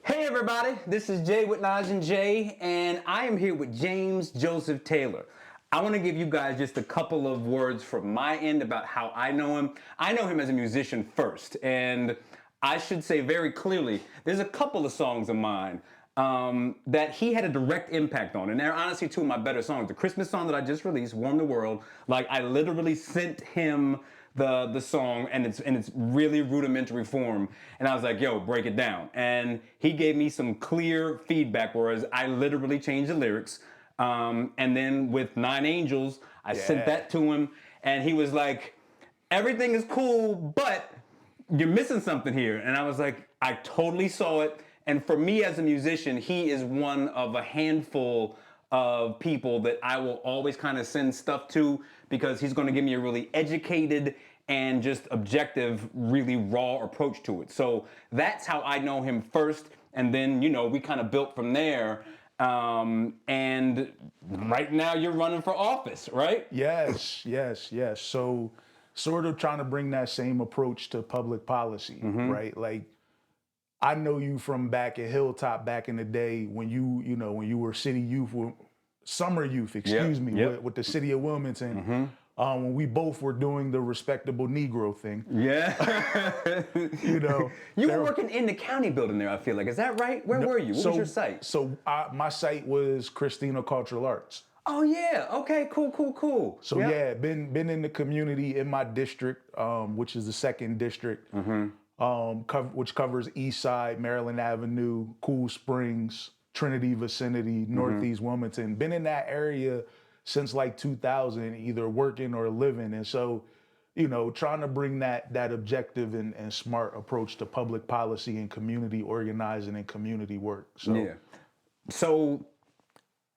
Hey everybody, this is Jay with Naj and Jay, and I am here with James Joseph Taylor. I want to give you guys just a couple of words from my end about how I know him. I know him as a musician first, and I should say very clearly, there's a couple of songs of mine that he had a direct impact on, and they're honestly two of my better songs. The Christmas song that I just released, "Warm the World," like I literally sent him the song and it's really rudimentary form, and I was like, yo, break it down, and he gave me some clear feedback, whereas I literally changed the lyrics. And then with Nine Angels, I sent that to him, and he was like, everything is cool, but you're missing something here. And I was like, I totally saw it. And for me as a musician, he is one of a handful of people that I will always kind of send stuff to, because he's going to give me a really educated and just objective, really raw approach to it. So that's how I know him first. And then, we kind of built from there. And right now you're running for office, right? Yes. So sort of trying to bring that same approach to public policy, right? Like, I know you from back at Hilltop back in the day when when you were city youth, summer youth, with the city of Wilmington. When we both were doing the respectable Negro thing. Yeah. You were working in the county building there, I feel like. Is that right? Where were you? What was your site? So my site was Christina Cultural Arts. Oh, yeah. Okay, cool. So been in the community in my district, which is the second district, which covers East Side, Maryland Avenue, Cool Springs, Trinity vicinity, Northeast Wilmington. Been in that area since like 2000, either working or living. And so, trying to bring that objective and smart approach to public policy and community organizing and community work. So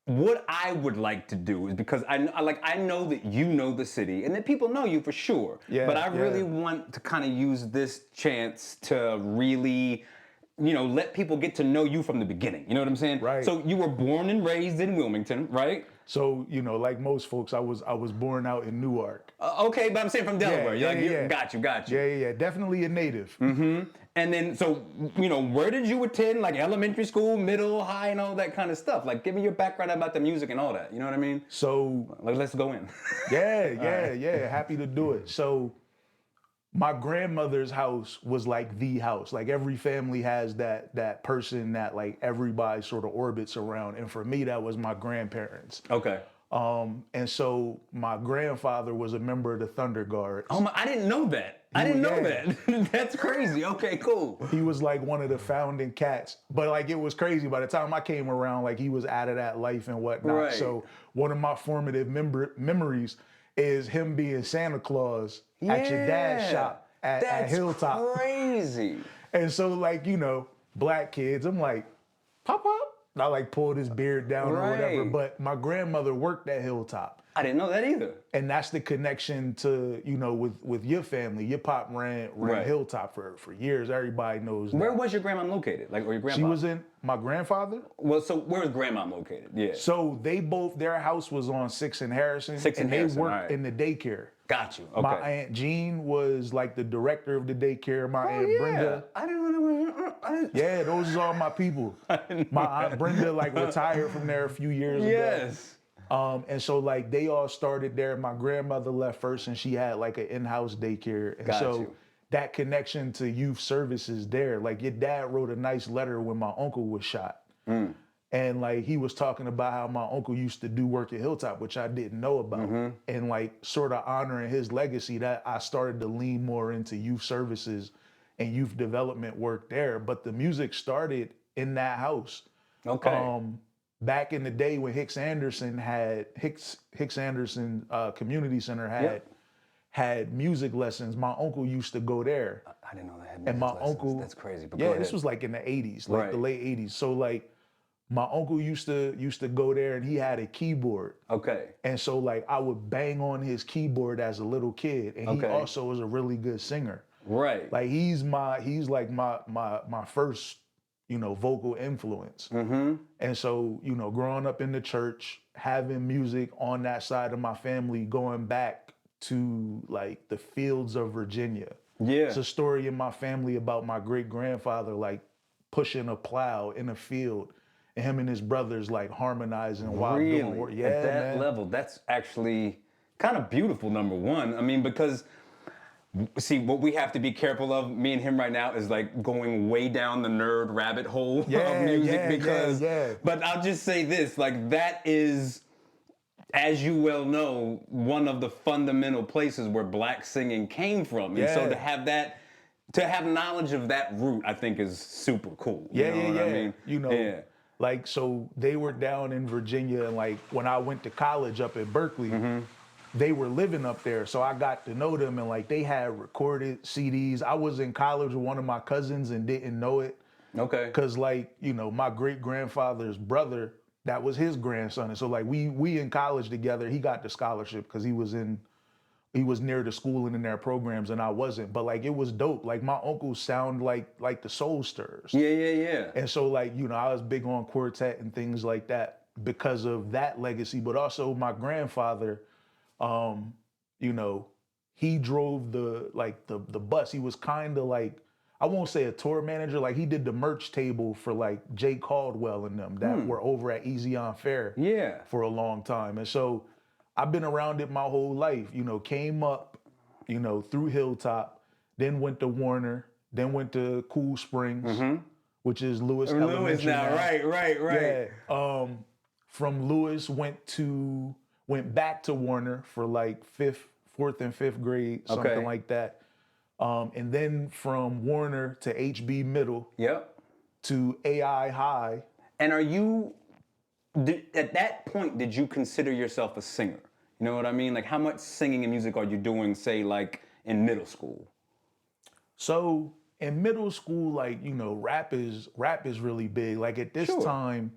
what I would like to do is, because I know that you know the city and that people know you for sure. But I really want to kind of use this chance to really, let people get to know you from the beginning. You know what I'm saying? Right. So you were born and raised in Wilmington, right? So, like most folks, I was born out in Newark. Okay, but I'm saying from Delaware. Got you. Yeah. Definitely a native. And then, so, where did you attend? Like elementary school, middle, high, and all that kind of stuff? Like, give me your background about the music and all that. You know what I mean? So, let's go in. Yeah. Happy to do it. So, my grandmother's house was like the house. Like every family has that person that like everybody sort of orbits around. And for me, that was my grandparents. Okay. And so my grandfather was a member of the Thunder Guards. Oh, I didn't know that. I didn't know that. That's crazy. Okay, cool. He was like one of the founding cats. But like it was crazy. By the time I came around, like he was out of that life and whatnot. Right. So one of my formative memories is him being Santa Claus at your dad's shop at Hilltop. That's crazy. And so like, black kids, I'm like, pop up. I like pulled his beard down or whatever. But my grandmother worked at Hilltop. I didn't know that either. And that's the connection to, with your family. Your pop ran Hilltop for years. Everybody knows that. Where was your grandma located? Like, or your grandpa? She was in my grandfather. Well, so where was grandma located? Yeah. So their house was on 6th and Harrison. They worked in the daycare. Got you. Okay. My Aunt Jean was like the director of the daycare. My Aunt Brenda. I didn't know. Yeah, those are all my people. My Aunt Brenda like retired from there a few years ago. Yes. And so like they all started there. My grandmother left first and she had like an in-house daycare. And that connection to youth services there, like your dad wrote a nice letter when my uncle was shot. And like he was talking about how my uncle used to do work at Hilltop, which I didn't know about. And like sort of honoring his legacy, that I started to lean more into youth services and youth development work there. But the music started in that house. Okay. Back in the day when Hicks Anderson Community Center had music lessons, my uncle used to go there. I didn't know they had music lessons. Uncle, that's crazy. But this was like in the 80s, like the late 80s. So like my uncle used to go there and he had a keyboard. Okay. And so like I would bang on his keyboard as a little kid. And he also was a really good singer. Right. Like he's like my first, vocal influence. And so, growing up in the church, having music on that side of my family, going back to like the fields of Virginia. Yeah. It's a story in my family about my great grandfather, like pushing a plow in a field, and him and his brothers like harmonizing while doing work. Really? Yeah, At that man. level, that's actually kind of beautiful, number one. I mean, because see, what we have to be careful of, me and him right now, is like going way down the nerd rabbit hole of music because, but I'll just say this, like that is, as you well know, one of the fundamental places where black singing came from. And so to have that, to have knowledge of that root, I think is super cool. You know what I mean? You know, like, so they were down in Virginia, and like when I went to college up at Berkeley, they were living up there. So I got to know them, and like they had recorded CDs. I was in college with one of my cousins and didn't know it. Okay. Cause like, you know, my great grandfather's brother, that was his grandson. And so like we in college together, he got the scholarship because he was near the school and in their programs, and I wasn't. But like it was dope. Like my uncles sound like the Soul Stirrers. Yeah. And so like, you know, I was big on quartet and things like that because of that legacy. But also my grandfather, you know, he drove the bus. He was kind of like, I won't say a tour manager, like he did the merch table for like Jay Caldwell and them that were over at Easy on Fair for a long time. And so I've been around it my whole life, you know, came up, you know, through Hilltop, then went to Warner, then went to Cool Springs, which is Lewis Elementary now. Right. Yeah. From Lewis went back to Warner for like fourth and fifth grade, something like that. And then from Warner to HB Middle to AI High. And at that point, did you consider yourself a singer? You know what I mean? Like how much singing and music are you doing, say like in middle school? So in middle school, like, you know, rap is really big. Like at this time,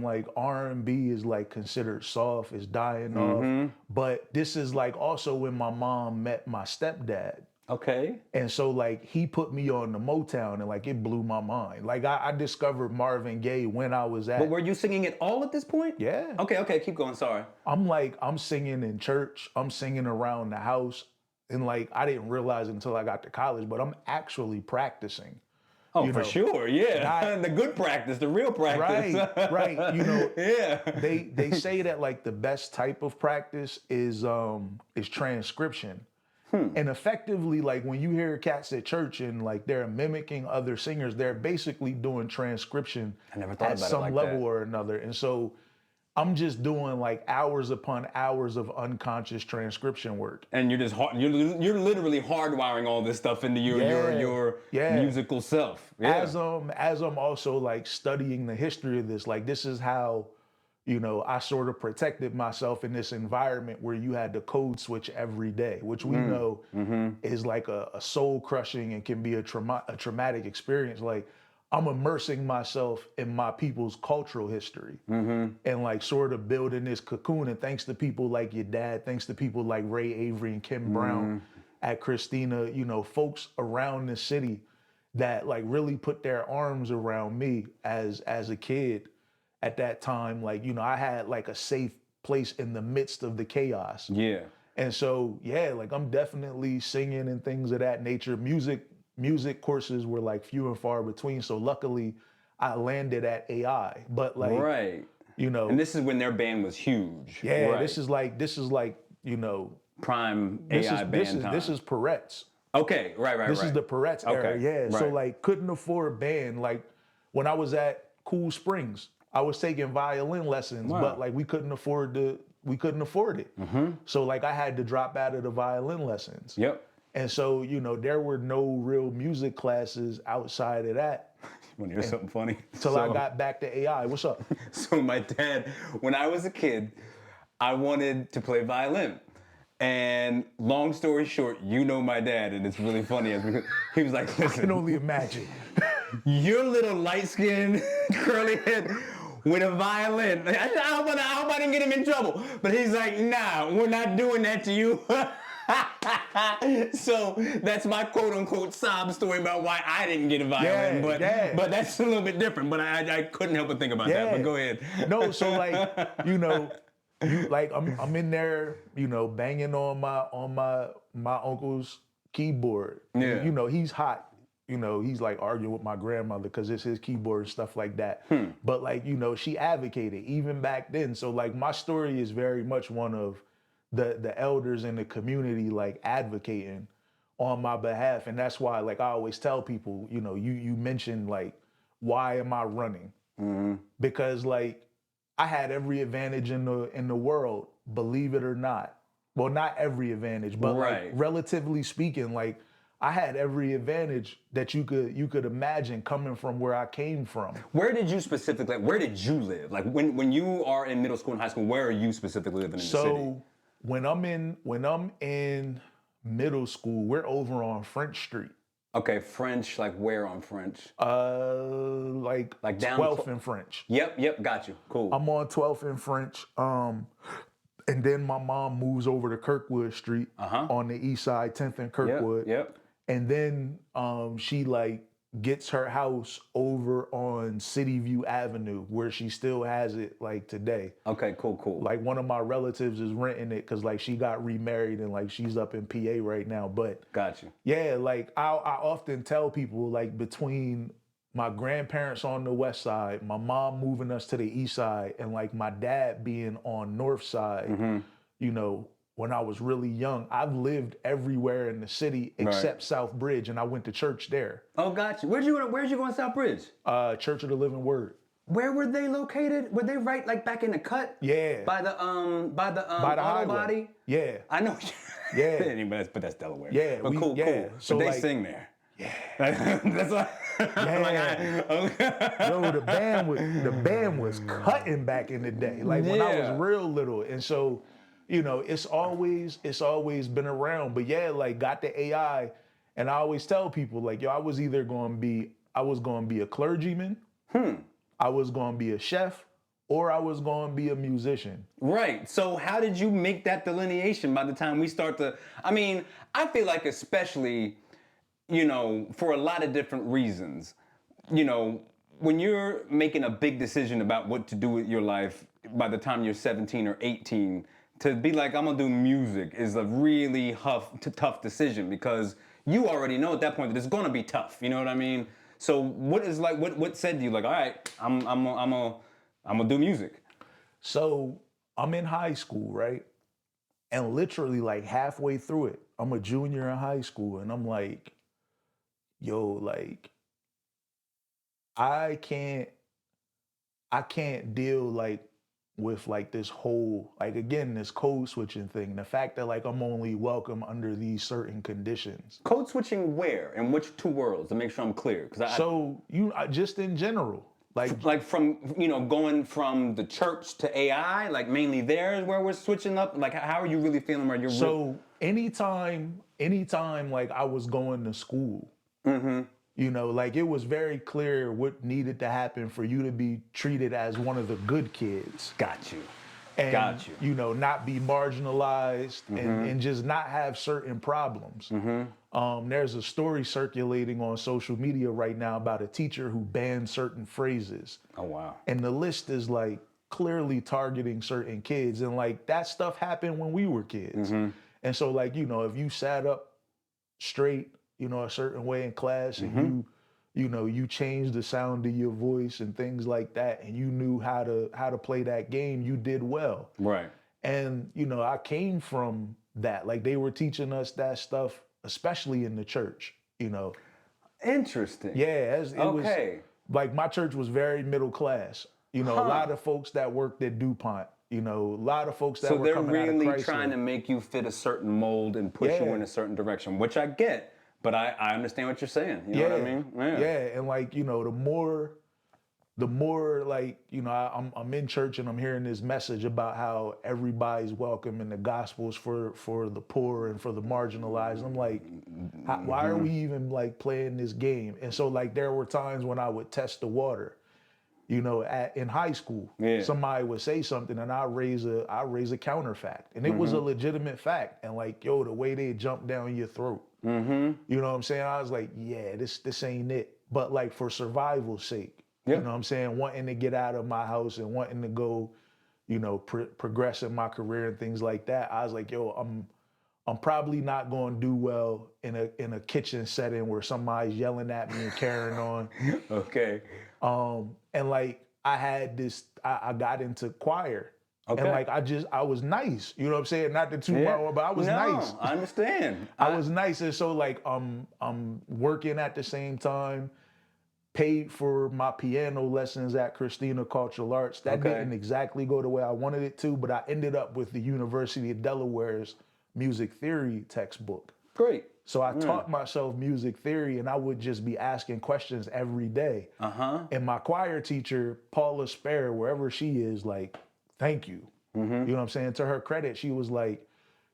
like R&B is like considered soft, is dying off. But this is like also when my mom met my stepdad. Okay. And so like he put me on the Motown, and like it blew my mind. Like I discovered Marvin Gaye when I was at. But were you singing it all at this point? Yeah. Okay, keep going, sorry. I'm singing in church, I'm singing around the house. And like I didn't realize it until I got to college, but I'm actually practicing. Oh, for sure, yeah. The good practice, the real practice. Right. You know, they say that like the best type of practice is transcription. And effectively, like when you hear cats at church and like they're mimicking other singers, they're basically doing transcription at some level or another. And so I'm just doing like hours upon hours of unconscious transcription work. And you're you're literally hardwiring all this stuff into your musical self. As I'm also like studying the history of this, like this is how, you know, I sort of protected myself in this environment where you had to code switch every day, which we know is like a soul crushing and can be a traumatic experience. Like I'm immersing myself in my people's cultural history and like sort of building this cocoon. And thanks to people like your dad, thanks to people like Ray Avery and Kim Brown at Christina, you know, folks around the city that like really put their arms around me as a kid at that time. Like, you know, I had like a safe place in the midst of the chaos. Yeah. And so, like I'm definitely singing and things of that nature. Music courses were like few and far between. So luckily I landed at AI, but like, you know. And this is when their band was huge. Yeah. This is like, you know. Prime AI band time. This is Peretz. Okay, right. This is the Peretz era, Right. So like couldn't afford band. Like when I was at Cool Springs, I was taking violin lessons, but like we couldn't afford it. So like I had to drop out of the violin lessons. Yep. And so, you know, there were no real music classes outside of that. Want to hear something funny? Till I got back to AI. What's up? So my dad, when I was a kid, I wanted to play violin. And long story short, you know my dad, and it's really funny. He was like, listen. I can only imagine. Your little light-skinned, curly head with a violin. I hope I didn't get him in trouble. But he's like, nah, we're not doing that to you. So that's my quote-unquote sob story about why I didn't get a violin. But that's a little bit different. But I couldn't help but think about that. But go ahead. No, so like, you know, I'm in there, you know, banging on my uncle's keyboard. Yeah. You know, he's hot. he's like arguing with my grandmother because it's his keyboard and stuff like that. But like, she advocated even back then. So like my story is very much one of the elders in the community like advocating on my behalf. And that's why like I always tell people, you mentioned like, why am I running? Because like I had every advantage in the world, believe it or not. Well, not every advantage, but like relatively speaking, like I had every advantage that you could imagine coming from where I came from. Where did you specifically? Where did you live? Like when you are in middle school and high school, where are you specifically living in the city? So when I'm in middle school, we're over on French Street. Okay, French. Like where on French? Like down 12th and French. Yep, got you. Cool. I'm on 12th and French. And then my mom moves over to Kirkwood Street on the east side, 10th and Kirkwood. Yep. And then she like gets her house over on City View Avenue where she still has it like today. Okay, cool. Like one of my relatives is renting it because like she got remarried and like she's up in PA right now. But got you. Yeah, like I often tell people like between my grandparents on the west side, my mom moving us to the east side, and like my dad being on north side, when I was really young, I've lived everywhere in the city except South Bridge, and I went to church there. Oh, got you. Where'd you go in South Bridge? Church of the Living Word. Where were they located? Were they right like back in the cut? Yeah. By the auto body? Yeah. I know. Yeah. But that's Delaware. Yeah. But cool. So but they like, sing there. Yeah. That's why. Yo, the band was cutting back in the day, like when I was real little, and so, it's always been around. But yeah, like got the AI, and I always tell people like, yo, I was going to be a clergyman, I was going to be a chef, or I was going to be a musician. Right. So how did you make that delineation by the time we start to? I mean, I feel like especially, for a lot of different reasons, when you're making a big decision about what to do with your life by the time you're 17 or 18, to be like, I'm gonna do music is a really tough decision because you already know at that point that it's gonna be tough. You know what I mean? So what said to you like, all right, I'm gonna do music? So I'm in high school, right? And literally like halfway through it, I'm a junior in high school, and I'm like, yo, like, I can't deal like with like this whole, like again, this code switching thing. The fact that like I'm only welcome under these certain conditions. Code switching where? In which two worlds? To make sure I'm clear. Just in general. Like from, going from the church to AI, like mainly there is where we're switching up. Like how are you really feeling where you're anytime like I was going to school, like it was very clear what needed to happen for you to be treated as one of the good kids. Got you. And, not be marginalized and just not have certain problems. There's a story circulating on social media right now about a teacher who banned certain phrases. Oh, wow. And the list is like clearly targeting certain kids. And like that stuff happened when we were kids. And so like, if you sat up straight, a certain way in class and you changed the sound of your voice and things like that, and you knew how to play that game, you did well. Right. And, I came from that. Like they were teaching us that stuff, especially in the church, Interesting. Yeah. It was like my church was very middle class. A lot of folks that worked at DuPont, a lot of folks that were coming out of Chrysler. So they're really trying to make you fit a certain mold and push you in a certain direction, which I get. But I understand what you're saying. You know what I mean? Yeah. And like, the more like, I'm in church and I'm hearing this message about how everybody's welcome in the gospels for the poor and for the marginalized. I'm like, why are we even like playing this game? And so like there were times when I would test the water, in high school. Somebody would say something and I raise a counterfact. And it was a legitimate fact. And like, yo, the way they jump down your throat. You know what I'm saying? I was like, yeah, this ain't it. But like for survival's sake, you know what I'm saying? Wanting to get out of my house and wanting to go, progress in my career and things like that. I was like, yo, I'm probably not going to do well in a kitchen setting where somebody's yelling at me and carrying on. Okay. And like I had this, I got into choir. Okay. And like I was nice. You know what I'm saying? Not to toot my horn, but I was nice. I understand. I was nice. And so like I'm working at the same time, paid for my piano lessons at Christina Cultural Arts. That didn't exactly go the way I wanted it to, but I ended up with the University of Delaware's music theory textbook. Great. So I taught myself music theory, and I would just be asking questions every day. And my choir teacher, Paula Spare, wherever she is, like, thank you. You know what I'm saying? To her credit, she was like,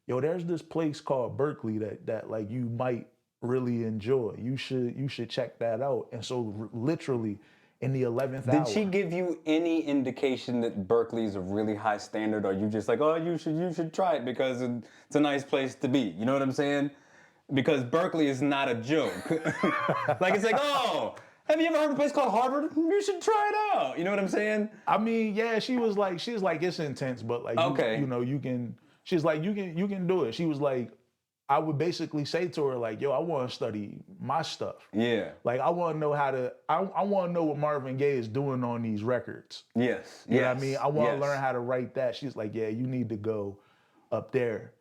yo, there's this place called Berkeley that like you might really enjoy. You should check that out. And so literally in the 11th hour. Did she give you any indication that Berkeley is a really high standard, or you just like, oh, you should try it because it's a nice place to be? You know what I'm saying? Because Berkeley is not a joke. Like, it's like, oh, have you ever heard of a place called Harvard? You should try it out. You know what I'm saying? I mean, yeah, she's like, it's intense, but like, you know, you can, she's like, you can do it. She was like, I would basically say to her, like, yo, I want to study my stuff. Yeah. Like, I want to know I want to know what Marvin Gaye is doing on these records. Yes. You know what I mean? I want to learn how to write that. She's like, yeah, you need to go up there.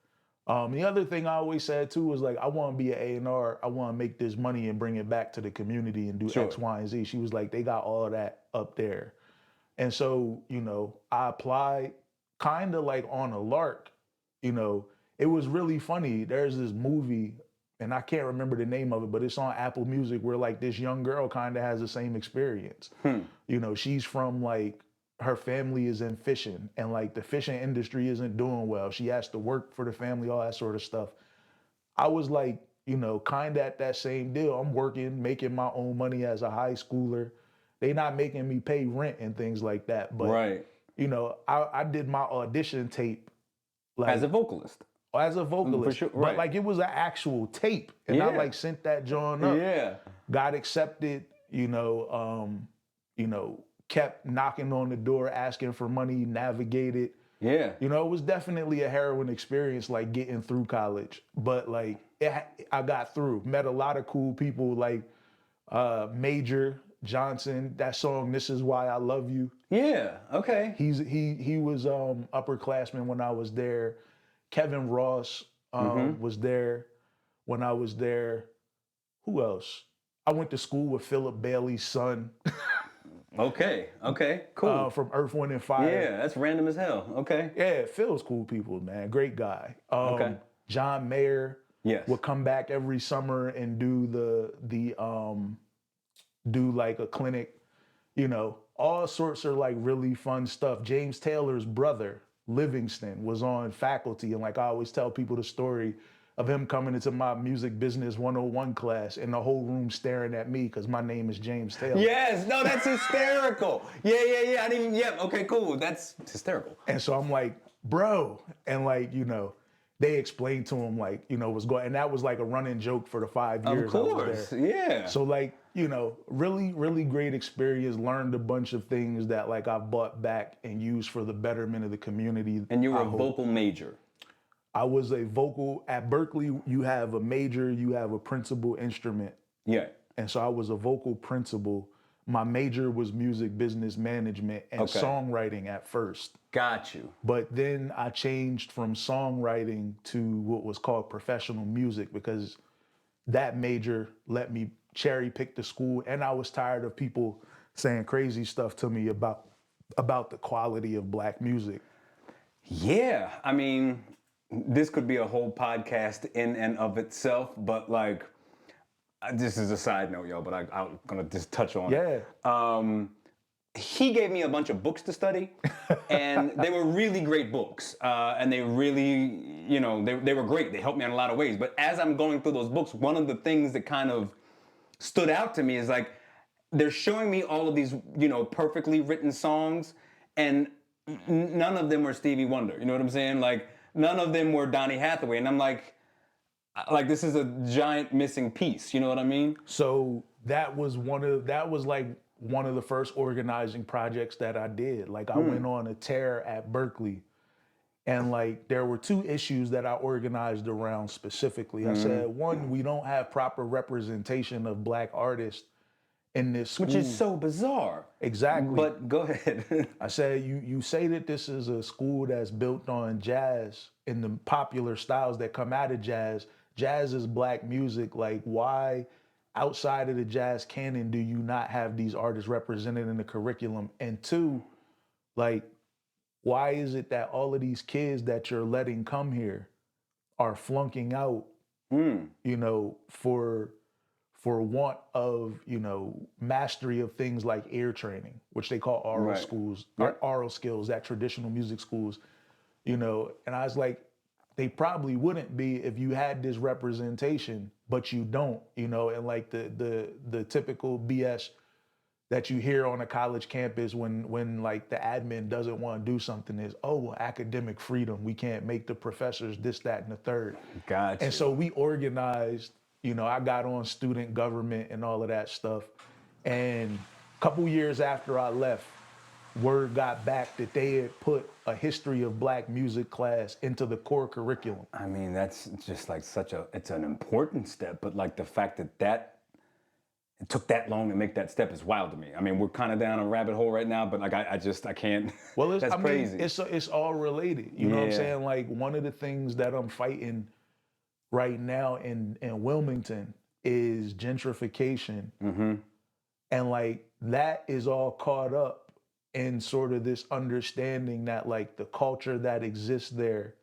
The other thing I always said too was like, I want to be an A&R. I want to make this money and bring it back to the community and do X, Y, and Z. She was like, they got all of that up there. And so, you know, I applied kind of like on a lark, you know. It was really funny. There's this movie, and I can't remember the name of it, but it's on Apple Music where like this young girl kind of has the same experience. You know, she's from like, her family is in fishing, and like the fishing industry isn't doing well. She has to work for the family, all that sort of stuff. I was like, you know, kind of at that same deal. I'm working, making my own money as a high schooler. They not making me pay rent and things like that. But, you know, I did my audition tape. Like, as a vocalist. As a vocalist, for sure, but like it was an actual tape, and I like sent that joint up. Yeah, got accepted. You know, kept knocking on the door, asking for money, navigated. Yeah, you know, it was definitely a harrowing experience, like getting through college. But like, I got through. Met a lot of cool people, like Major Johnson. That song, "This Is Why I Love You." Yeah. Okay. He was upperclassman when I was there. Kevin Ross was there when I was there. Who else? I went to school with Philip Bailey's son. Okay, cool. From Earth, Wind, and Fire. Yeah, that's random as hell. Okay. Yeah, Phil's cool people, man. Great guy. Okay. John Mayer would come back every summer and do do like a clinic, you know, all sorts of like really fun stuff. James Taylor's brother, Livingston, was on faculty, and like I always tell people the story of him coming into my music business 101 class and the whole room staring at me because my name is James Taylor. Yes, no, that's hysterical. Yeah. I didn't even, okay, cool. That's hysterical. And so I'm like, bro, and like, you know, they explained to him like, you know, what's going, and that was like a running joke for the 5 years I was there. Yeah. So like, you know, really, really great experience. Learned a bunch of things that like I've brought back and used for the betterment of the community. And you were a vocal major. I was a vocal at Berkeley. You have a major, you have a principal instrument. Yeah. And so I was a vocal principal. My major was music business management and songwriting at first. Got you. But then I changed from songwriting to what was called professional music because that major let me cherry pick the school, and I was tired of people saying crazy stuff to me about the quality of Black music. Yeah, I mean, this could be a whole podcast in and of itself, but like, this is a side note, y'all, but I'm gonna just touch on it. He gave me a bunch of books to study, and they were really great books. And they really, you know, they were great. They helped me in a lot of ways. But as I'm going through those books, one of the things that kind of stood out to me is like, they're showing me all of these, you know, perfectly written songs, and none of them were Stevie Wonder. You know what I'm saying? Like, none of them were Donny Hathaway. And I'm like, this is a giant missing piece. You know what I mean? So that was like one of the first organizing projects that I did. Like I went on a tear at Berkeley, And like there were two issues that I organized around specifically. I said, one, we don't have proper representation of Black artists in this school. Which is so bizarre. Exactly. But go ahead. I said, you say that this is a school that's built on jazz and the popular styles that come out of jazz. Jazz is Black music. Like, why outside of the jazz canon do you not have these artists represented in the curriculum? And two, like, why is it that all of these kids that you're letting come here are flunking out, you know, for want of, you know, mastery of things like ear training, which they call oral schools, oral skills at traditional music schools, you know? And I was like, they probably wouldn't be if you had this representation, but you don't, you know? And like the typical BS that you hear on a college campus when like the admin doesn't want to do something is, oh, academic freedom. We can't make the professors this, that, and the third. Gotcha. And so we organized, you know, I got on student government and all of that stuff. And a couple years after I left, word got back that they had put a history of Black music class into the core curriculum. I mean, that's just like it's an important step, but like the fact that it took that long to make that step is wild to me. I mean, we're kind of down a rabbit hole right now, but like I can't. Well, that's crazy. Mean, it's all related. You know what I'm saying? Like one of the things that I'm fighting right now in Wilmington is gentrification. And like that is all caught up in sort of this understanding that like the culture that exists there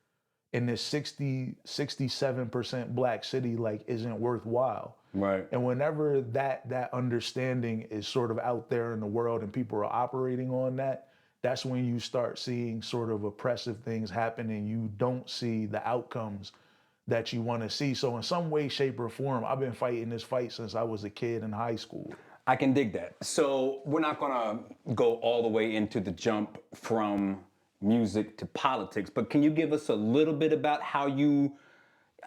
in this 67% Black city like isn't worthwhile. Right. And whenever that understanding is sort of out there in the world and people are operating on that, that's when you start seeing sort of oppressive things happen and you don't see the outcomes that you want to see. So in some way, shape, or form, I've been fighting this fight since I was a kid in high school. I can dig that. So we're not gonna go all the way into the jump from music to politics, but can you give us a little bit about how you,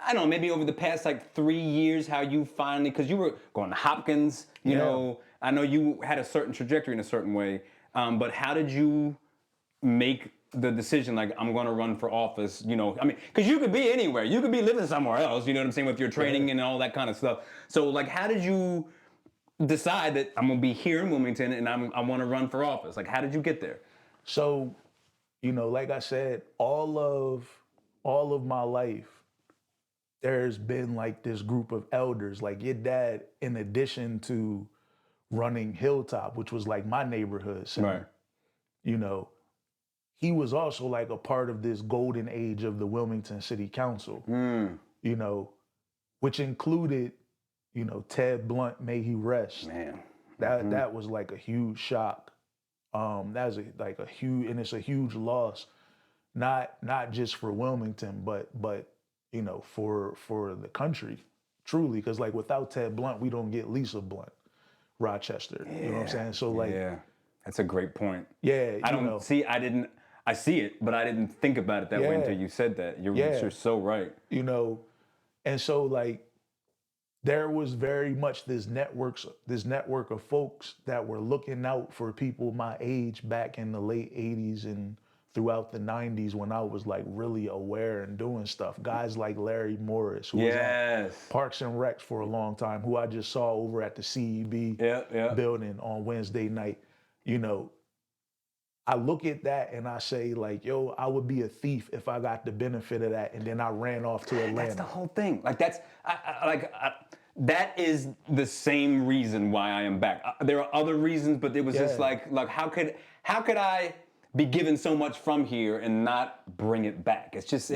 I don't know, maybe over the past like 3 years, how you finally, because you were going to Hopkins, you know, I know you had a certain trajectory in a certain way, but how did you make the decision, like, I'm going to run for office, you know, I mean, because you could be anywhere. You could be living somewhere else, you know what I'm saying, with your training and all that kind of stuff. So, like, how did you decide that I'm going to be here in Wilmington and I want to run for office? Like, how did you get there? So, you know, like I said, all of my life, there's been like this group of elders, like your dad, in addition to running Hilltop, which was like my neighborhood center, you know, he was also like a part of this golden age of the Wilmington City Council, you know, which included, you know, Ted Blunt, may he rest. Man. That was like a huge shock. That's like a huge, and it's a huge loss, not just for Wilmington, but you know, for the country, truly, because like without Ted Blunt, we don't get Lisa Blunt, Rochester. You know what I'm saying? So like, that's a great point. Yeah, I see it, but I didn't think about it that way until you said that. You're so right. You know, and so like there was very much this network of folks that were looking out for people my age back in the late 80s and throughout the 90s when I was like really aware and doing stuff. Guys like Larry Morris, who was on Parks and Recs for a long time, who I just saw over at the CEB building on Wednesday night. You know, I look at that and I say like, yo, I would be a thief if I got the benefit of that. And then I ran off to Atlanta. That's the whole thing. Like that is the same reason why I am back. There are other reasons, but it was just like how could I be given so much from here and not bring it back? It's just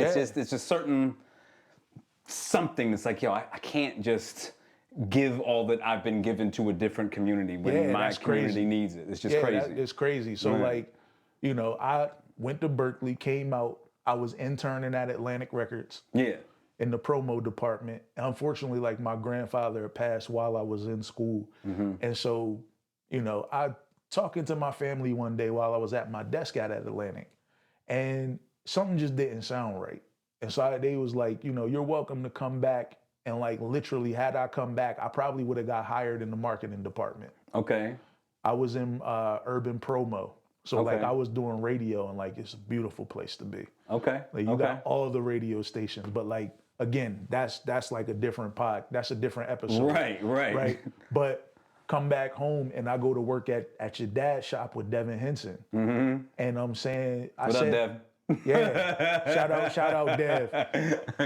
certain something that's like, yo, I can't just give all that I've been given to a different community when my community needs it. It's just crazy. It's crazy. So like, you know, I went to Berkeley, came out, I was interning at Atlantic Records. In the promo department. And unfortunately, like my grandfather passed while I was in school. And so, you know, I talking to my family one day while I was at my desk at Atlantic, and something just didn't sound right. And so they was like, you know, you're welcome to come back. And like literally, had I come back, I probably would have got hired in the marketing department. Okay. I was in urban promo. So like I was doing radio, and like it's a beautiful place to be. Okay. Like you got all the radio stations, but like again, that's like a different that's a different episode. Right. But come back home and I go to work at your dad's shop with Devin Henson. And I'm saying, What up, Dev? Yeah. Shout out Dev.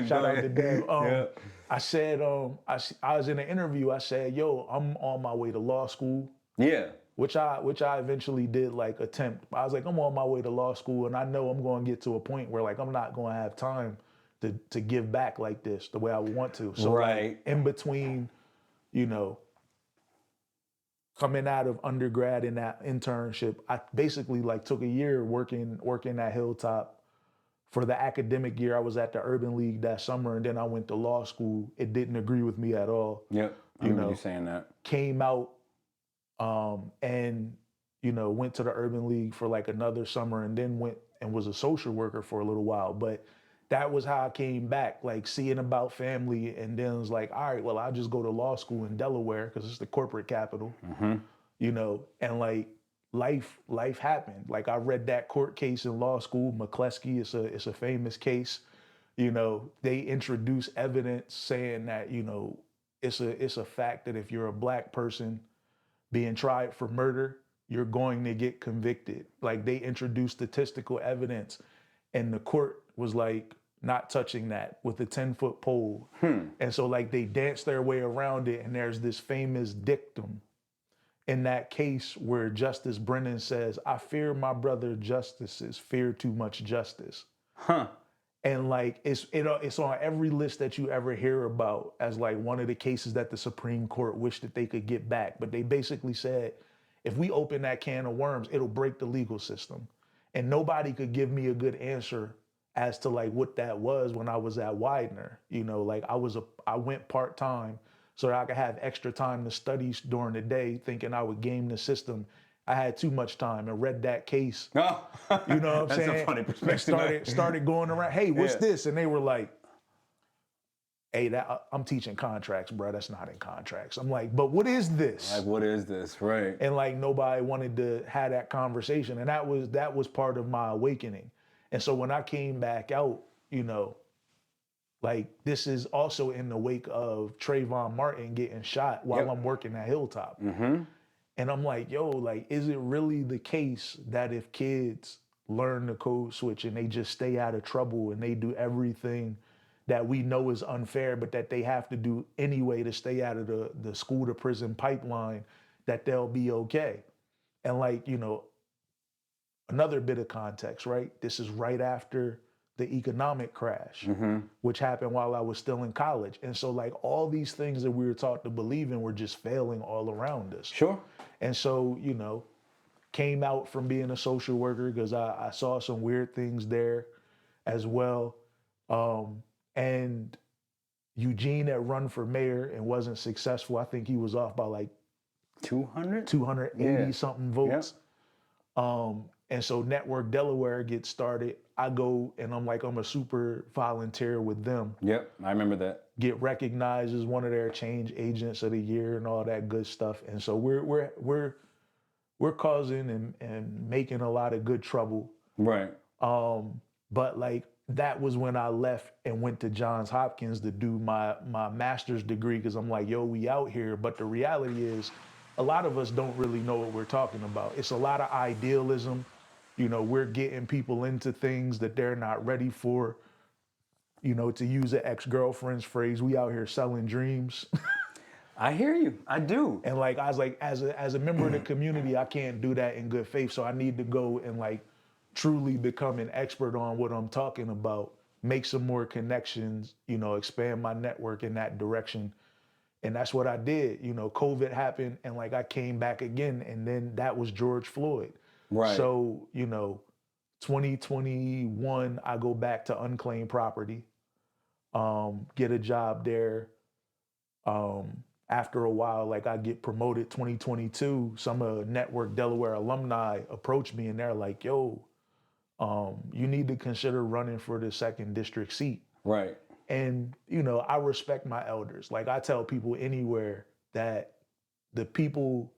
Shout out to Dev. I said, I was in an interview, I said, yo, I'm on my way to law school. Yeah. Which I eventually did like attempt. I was like, I'm on my way to law school, and I know I'm going to get to a point where like I'm not going to have time to give back like this the way I want to. So like in between, you know, coming out of undergrad and that internship, I basically like took a year working at Hilltop. For the academic year, I was at the Urban League that summer, and then I went to law school. It didn't agree with me at all. Yep, I remember you saying that. Came out. And, you know, went to the Urban League for like another summer, and then went and was a social worker for a little while. But that was how I came back, like seeing about family. And then it was like, all right, well, I'll just go to law school in Delaware because it's the corporate capital, you know, and like life happened. Like I read that court case in law school, McCleskey, it's a famous case. You know, they introduce evidence saying that, you know, it's a fact that if you're a Black person being tried for murder, you're going to get convicted. Like they introduced statistical evidence, and the court was like not touching that with a 10-foot pole. And so like they danced their way around it, and there's this famous dictum in that case where Justice Brennan says, I fear my brother justices fear too much justice. And like it's on every list that you ever hear about as like one of the cases that the Supreme Court wished that they could get back. But they basically said, if we open that can of worms, it'll break the legal system. And nobody could give me a good answer as to like what that was when I was at Widener. You know, like I went part-time so that I could have extra time to study during the day, thinking I would game the system. I had too much time and read that case. You know what I'm saying? That's a funny perspective. And started going around, hey, what's this? And they were like, hey, I'm teaching contracts, bro. That's not in contracts. I'm like, but what is this? Like, what is this? Right. And like nobody wanted to have that conversation. And that was part of my awakening. And so when I came back out, you know, like this is also in the wake of Trayvon Martin getting shot while I'm working at Hilltop. And I'm like, yo, like, is it really the case that if kids learn the code switch and they just stay out of trouble and they do everything that we know is unfair, but that they have to do anyway to stay out of the school to prison pipeline, that they'll be okay? And like, you know, another bit of context, right? This is right after the economic crash, which happened while I was still in college. And so like all these things that we were taught to believe in were just failing all around us. Sure. And so, you know, came out from being a social worker because I saw some weird things there as well. And Eugene had run for mayor and wasn't successful. I think he was off by like 280 something votes. And so Network Delaware gets started. I go and I'm a super volunteer with them. Yep, I remember that. Get recognized as one of their change agents of the year and all that good stuff. And so we're causing and making a lot of good trouble. Right. But like that was when I left and went to Johns Hopkins to do my master's degree, because I'm like, yo, we out here. But the reality is a lot of us don't really know what we're talking about. It's a lot of idealism. You know, we're getting people into things that they're not ready for. You know, to use an ex-girlfriend's phrase, we out here selling dreams. I hear you. I do. And like, I was like, as a member of the community, I can't do that in good faith. So I need to go and like truly become an expert on what I'm talking about, make some more connections, you know, expand my network in that direction. And that's what I did. You know, COVID happened and like I came back again, and then that was George Floyd. Right. So, you know, 2021, I go back to unclaimed property, get a job there. After a while, like I get promoted 2022, some Network Delaware alumni approach me and they're like, yo, you need to consider running for the 2nd district seat. Right. And, you know, I respect my elders. Like I tell people anywhere that the people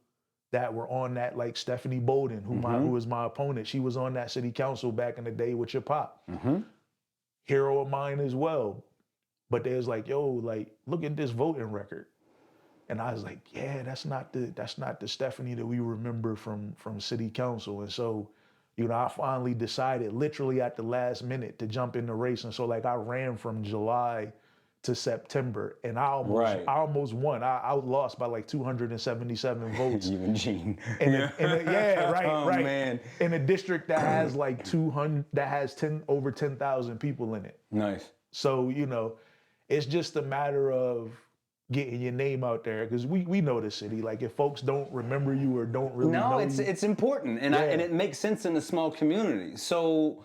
that were on that, like Stephanie Bolden, who is my opponent. She was on that city council back in the day with your pop. Hero of mine as well. But they was like, yo, like, look at this voting record. And I was like, yeah, that's not the Stephanie that we remember from city council. And so, I finally decided literally at the last minute to jump in the race. And so like I ran from July to September, and I almost won. I lost by like 277 votes. You and Gene. Yeah, right, Oh, right. Man. In a district that has like 200, that has over 10,000 people in it. Nice. So, it's just a matter of getting your name out there, because we know the city. Like if folks don't remember you or don't really know you. it's important, and and it makes sense in a small community. So,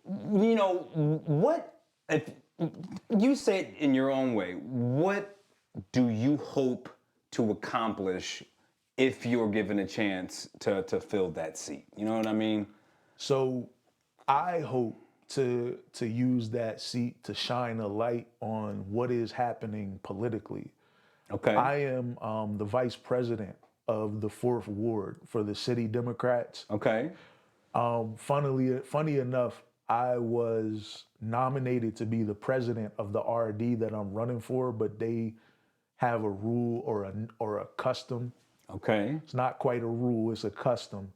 what if you say it in your own way? What do you hope to accomplish if you're given a chance to fill that seat? You know what I mean? So, I hope to use that seat to shine a light on what is happening politically. Okay. I am the vice president of the 4th Ward for the city Democrats. Okay. Funny enough, I was nominated to be the president of the RD that I'm running for, but they have a rule or a custom. Okay. It's not quite a rule, it's a custom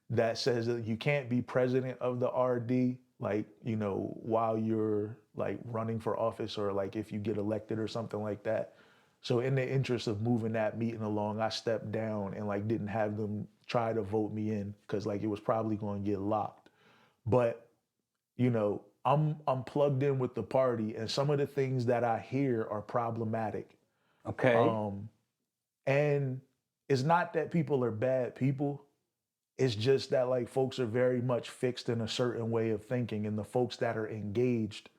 that says that you can't be president of the RD, like, while you're like running for office, or like if you get elected or something like that. So in the interest of moving that meeting along, I stepped down and like didn't have them try to vote me in, because like it was probably going to get locked. But I'm plugged in with the party, and some of the things that I hear are problematic. Okay. And it's not that people are bad people. It's just that like folks are very much fixed in a certain way of thinking, and the folks that are engaged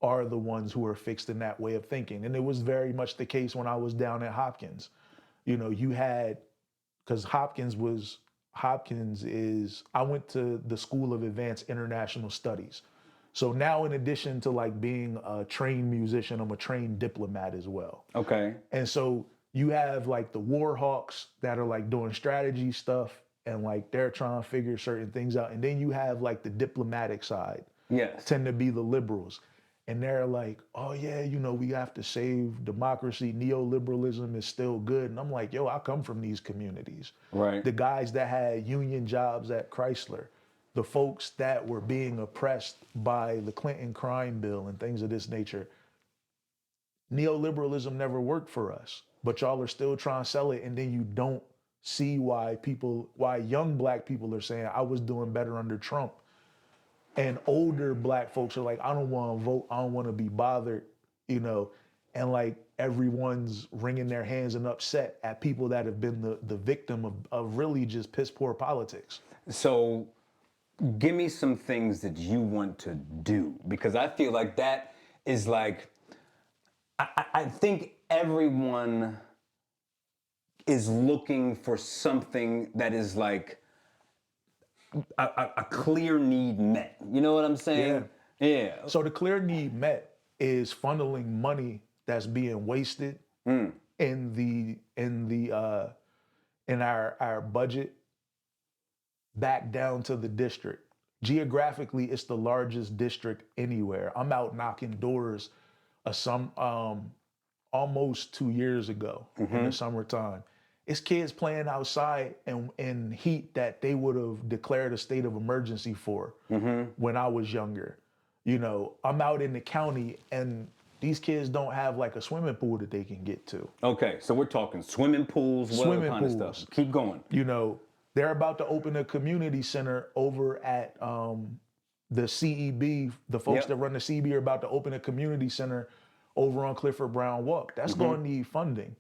are the ones who are fixed in that way of thinking. And it was very much the case when I was down at Hopkins. You had, because Hopkins is, I went to the School of Advanced International Studies. So now, in addition to like being a trained musician, I'm a trained diplomat as well. Okay. And so you have like the war hawks that are like doing strategy stuff, and like they're trying to figure certain things out. And then you have like the diplomatic side. Yes. Tend to be the liberals. And they're like, oh yeah, we have to save democracy. Neoliberalism is still good. And I'm like, yo, I come from these communities. Right. The guys that had union jobs at Chrysler, the folks that were being oppressed by the Clinton crime bill and things of this nature. Neoliberalism never worked for us, but y'all are still trying to sell it. And then you don't see why young black people are saying, I was doing better under Trump. And older black folks are like, I don't want to vote. I don't want to be bothered, and like everyone's wringing their hands and upset at people that have been the victim of really just piss poor politics. So give me some things that you want to do, because I feel like that is like, I think everyone is looking for something that is like, a clear need met. You know what I'm saying? Yeah. So the clear need met is funneling money that's being wasted in our budget back down to the district. Geographically, it's the largest district anywhere. I'm out knocking doors almost 2 years ago in the summertime. It's kids playing outside in heat that they would have declared a state of emergency for when I was younger. I'm out in the county, and these kids don't have like a swimming pool that they can get to. Okay, so we're talking swimming pools, what kind of stuff? Keep going. They're about to open a community center over at the CEB. The folks that run the CEB are about to open a community center over on Clifford Brown Walk. That's going to need funding.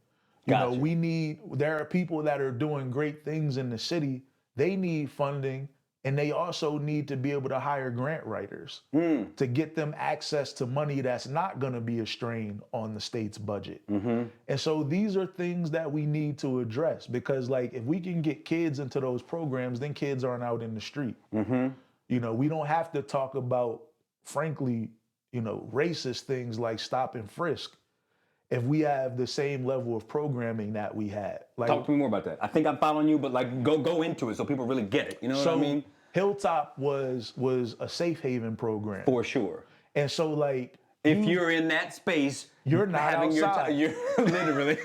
There are people that are doing great things in the city. They need funding, and they also need to be able to hire grant writers to get them access to money that's not going to be a strain on the state's budget. And so these are things that we need to address, because like if we can get kids into those programs, then kids aren't out in the street. We don't have to talk about, frankly, racist things like stop and frisk if we have the same level of programming that we had. Like, talk to me more about that. I think I'm following you, but like go into it so people really get it. You know what I mean? Hilltop was a safe haven program. For sure. And so like if you're in that space, you're not having outside. You're literally.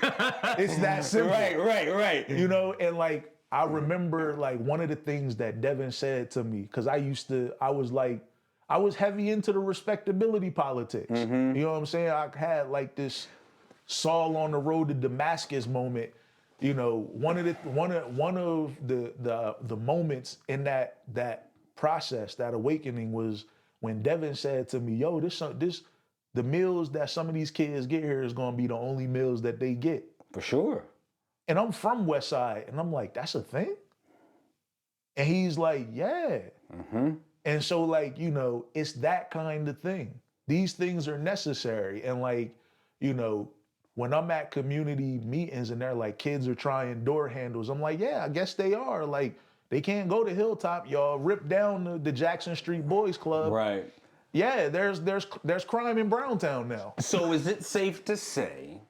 It's that simple. Right. You know, and like I remember like one of the things that Devin said to me, because I was heavy into the respectability politics. Mm-hmm. You know what I'm saying? I had like this Saul on the road to Damascus moment. You know, one of the moments in that process, that awakening, was when Devin said to me, "Yo, the meals that some of these kids get here is gonna be the only meals that they get." For sure. And I'm from West Side, and I'm like, "That's a thing?" And he's like, "Yeah." Mm-hmm. And so like, you know, it's that kind of thing. These things are necessary. And like, you know, when I'm at community meetings and they're like, kids are trying door handles, I'm like, yeah, I guess they are. Like, they can't go to Hilltop. Y'all rip down the Jackson Street Boys Club. Right. Yeah, there's crime in Browntown now. So is it safe to say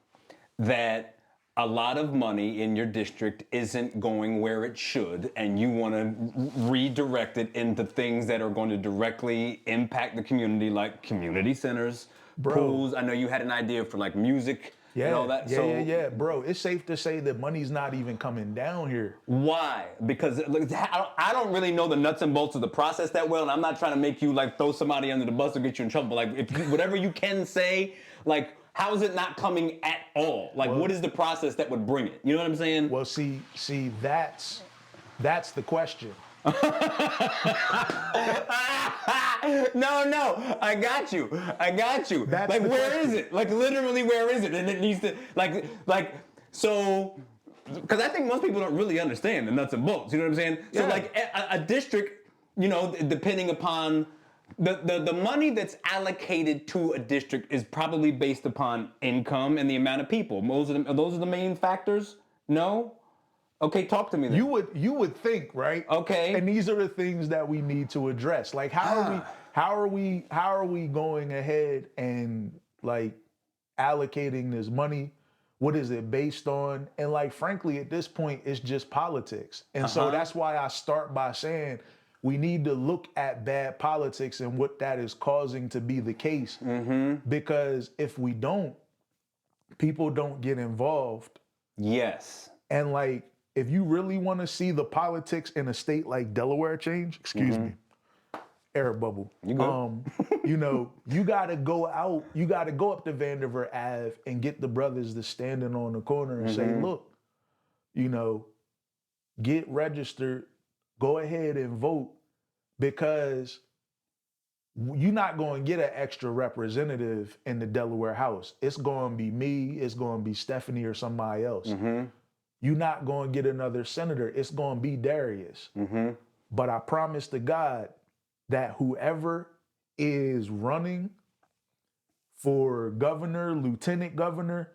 that a lot of money in your district isn't going where it should, and you want to redirect it into things that are going to directly impact the community, like community centers, pools? I know you had an idea for like music and all that. Yeah. Bro, it's safe to say that money's not even coming down here. Why? Because I don't really know the nuts and bolts of the process that well, and I'm not trying to make you like throw somebody under the bus or get you in trouble. But like, if whatever you can say, like, how is it not coming at all? Like, what is the process that would bring it? You know what I'm saying? Well, see, that's the question. No, I got you. That's like, where question. is it? Like, literally, where is it? And it needs to, so, because I think most people don't really understand the nuts and bolts. You know what I'm saying? Yeah. So, like, a district, you know, depending upon the money that's allocated to a district is probably based upon income and the amount of people. Those are the main factors? No? Okay, talk to me then. You would think, right? Okay. And these are the things that we need to address. Like, how are we going ahead and like allocating this money? What is it based on? And like, frankly, at this point, it's just politics. And so that's why I start by saying we need to look at bad politics and what that is causing to be the case. Mm-hmm. Because if we don't, people don't get involved. Yes. And like, if you really want to see the politics in a state like Delaware change, excuse me, air bubble. You good? You know, you gotta go out, you gotta go up to Vanderbilt Ave and get the brothers that's standing on the corner and say, look, you know, get registered, go ahead and vote, because you're not going to get an extra representative in the Delaware House. It's going to be me, it's going to be Stephanie or somebody else. You're not going to get another senator. It's going to be Darius. But I promise to God that whoever is running for governor, lieutenant governor,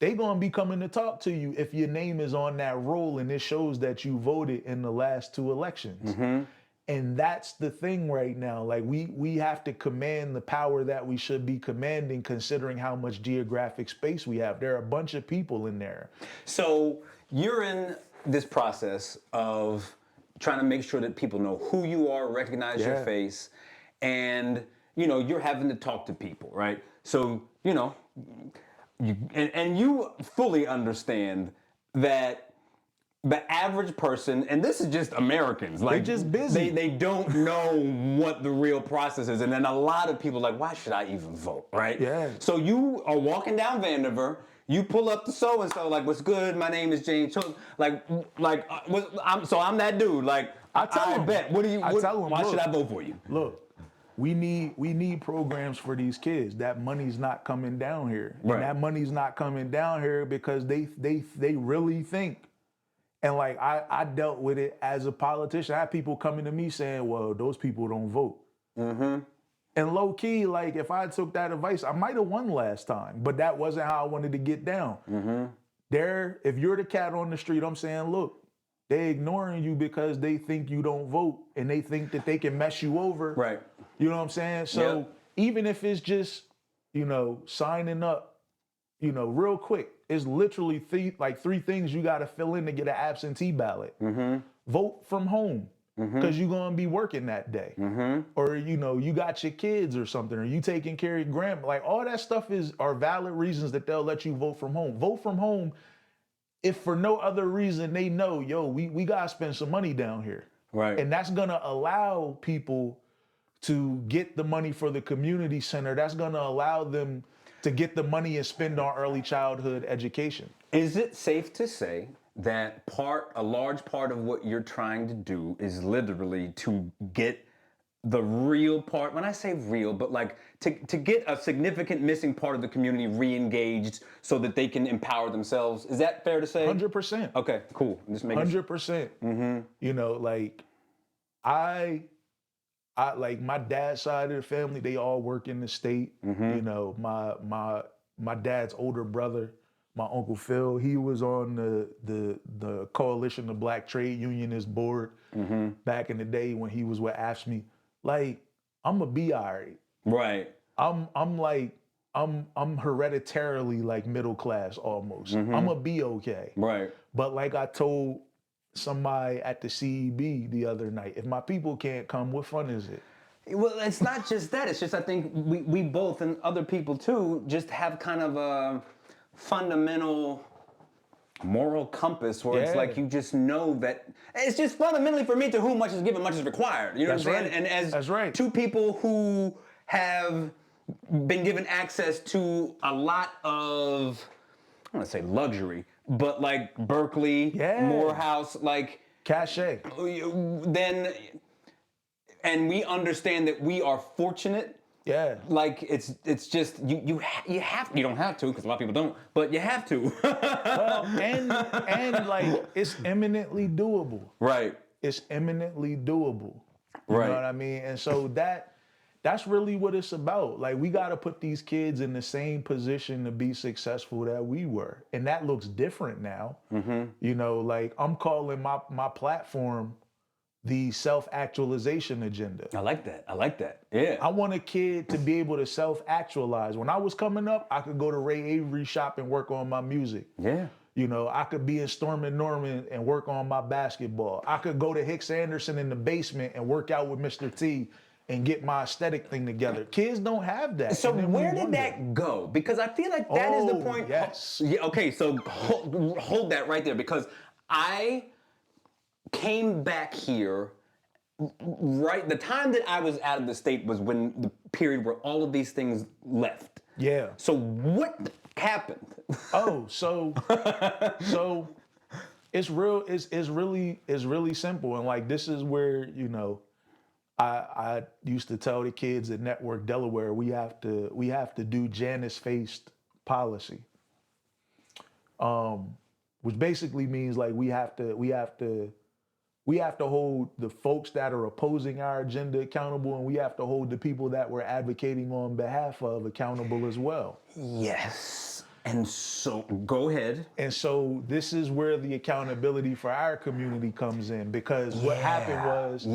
they're going to be coming to talk to you if your name is on that roll and it shows that you voted in the last 2 elections. And that's the thing right now. Like, we have to command the power that we should be commanding, considering how much geographic space we have. There are a bunch of people in there. So you're in this process of trying to make sure that people know who you are, recognize your face, and, you know, you're having to talk to people, right? So, you know, you fully understand that the average person, and this is just Americans, like, they're just busy. They don't know what the real process is, and then a lot of people are like, why should I even vote, right? Yeah. So you are walking down Vanderbilt, you pull up to so and so, like, what's good? My name is James. I'm that dude. Like, I bet. Why should I vote for you? Look, we need programs for these kids. That money's not coming down here, Right. and that money's not coming down here because they really think. And like, I dealt with it as a politician. I had people coming to me saying, well, those people don't vote. And low key, like, if I took that advice, I might have won last time, but that wasn't how I wanted to get down. If you're the cat on the street, I'm saying, look, they ignoring you because they think you don't vote and they think that they can mess you over. Right. You know what I'm saying? So even if it's just, you know, signing up real quick, it's literally three things you got to fill in to get an absentee ballot. Vote from home because you're going to be working that day. Or, you got your kids or something, or you taking care of your grandma. Like, all that stuff are valid reasons that they'll let you vote from home. Vote from home if for no other reason they know, we got to spend some money down here. Right. And that's going to allow people to get the money for the community center. That's going to allow them to get the money and spend on early childhood education. Is it safe to say that a large part of what you're trying to do is literally to get the real part, when I say real, but like to get a significant missing part of the community re-engaged so that they can empower themselves? Is that fair to say? 100%. Okay, cool. Just making 100%. Like I like my dad's side of the family, they all work in the state. My dad's older brother, my Uncle Phil, he was on the Coalition of Black Trade Unionists board back in the day when he was with AFSCME. Like, I'm gonna be all right. Right. I'm hereditarily like middle class almost. I'm gonna be okay. Right. But like I told somebody at the CEB the other night, if my people can't come, what fun is it? Well, it's not just that. It's just I think we both, and other people too, just have kind of a fundamental moral compass where it's like you just know that it's just fundamentally, for me, to whom much is given, much is required. You know what I'm saying? And as two people who have been given access to a lot of, I don't want to say luxury, but like Berkeley, Morehouse, like cachet. Then, and we understand that we are fortunate. Yeah. Like it's just you don't have to, because a lot of people don't, but you have to. Well, and like it's eminently doable. Right. It's eminently doable. You know what I mean? And so that's really what it's about. Like, we got to put these kids in the same position to be successful that we were. And that looks different now. Like, I'm calling my platform the self-actualization agenda. I like that. Yeah. I want a kid to be able to self-actualize. When I was coming up, I could go to Ray Avery's shop and work on my music. Yeah. I could be in Storm and Norman and work on my basketball. I could go to Hicks Anderson in the basement and work out with Mr. T and get my aesthetic thing together. Kids don't have that. So where did that go? Because I feel like that is the point. Yes. Yeah, okay, so hold that right there, because I came back here, the time that I was out of the state was when the period where all of these things left. Yeah. So what happened? So it's really simple. And like, this is where, I used to tell the kids at Network Delaware, we have to do Janus-faced policy. Which basically means like we have to hold the folks that are opposing our agenda accountable, and we have to hold the people that we're advocating on behalf of accountable as well. Yes. And so, go ahead. And so this is where the accountability for our community comes in, because what happened was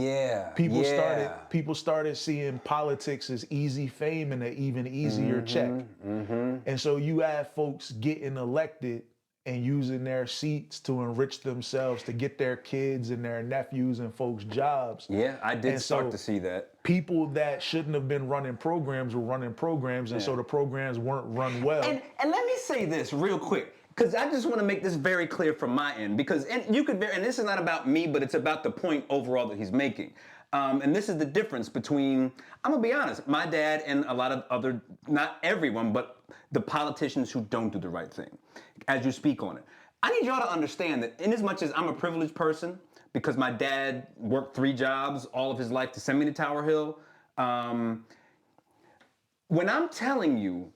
people started seeing politics as easy fame and an even easier check. And so you have folks getting elected and using their seats to enrich themselves, to get their kids and their nephews and folks jobs. Yeah, I did start to see that. People that shouldn't have been running programs were running programs, and so the programs weren't run well. And let me say this real quick, because I just want to make this very clear from my end, because and this is not about me, but it's about the point overall that he's making. And this is the difference between, I'm gonna be honest, my dad and a lot of other, not everyone, but the politicians who don't do the right thing, as you speak on it. I need y'all to understand that in as much as I'm a privileged person, because my dad worked 3 jobs all of his life to send me to Tower Hill, when I'm telling you,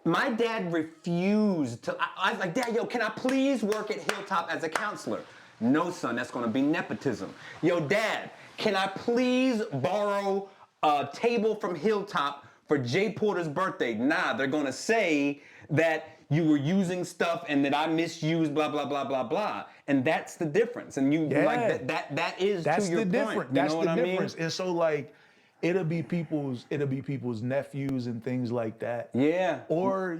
my dad refused to, I was like, Dad, can I please work at Hilltop as a counselor? No, son, that's gonna be nepotism. Yo, Dad, can I please borrow a table from Hilltop for Jay Porter's birthday? Nah, they're gonna say that you were using stuff and that I misused blah, blah, blah, blah, blah. And that's the difference. And you like that is that's to your the point. Difference. That's you know the what difference. I mean? And so like, it'll be people's nephews and things like that. Yeah. Or,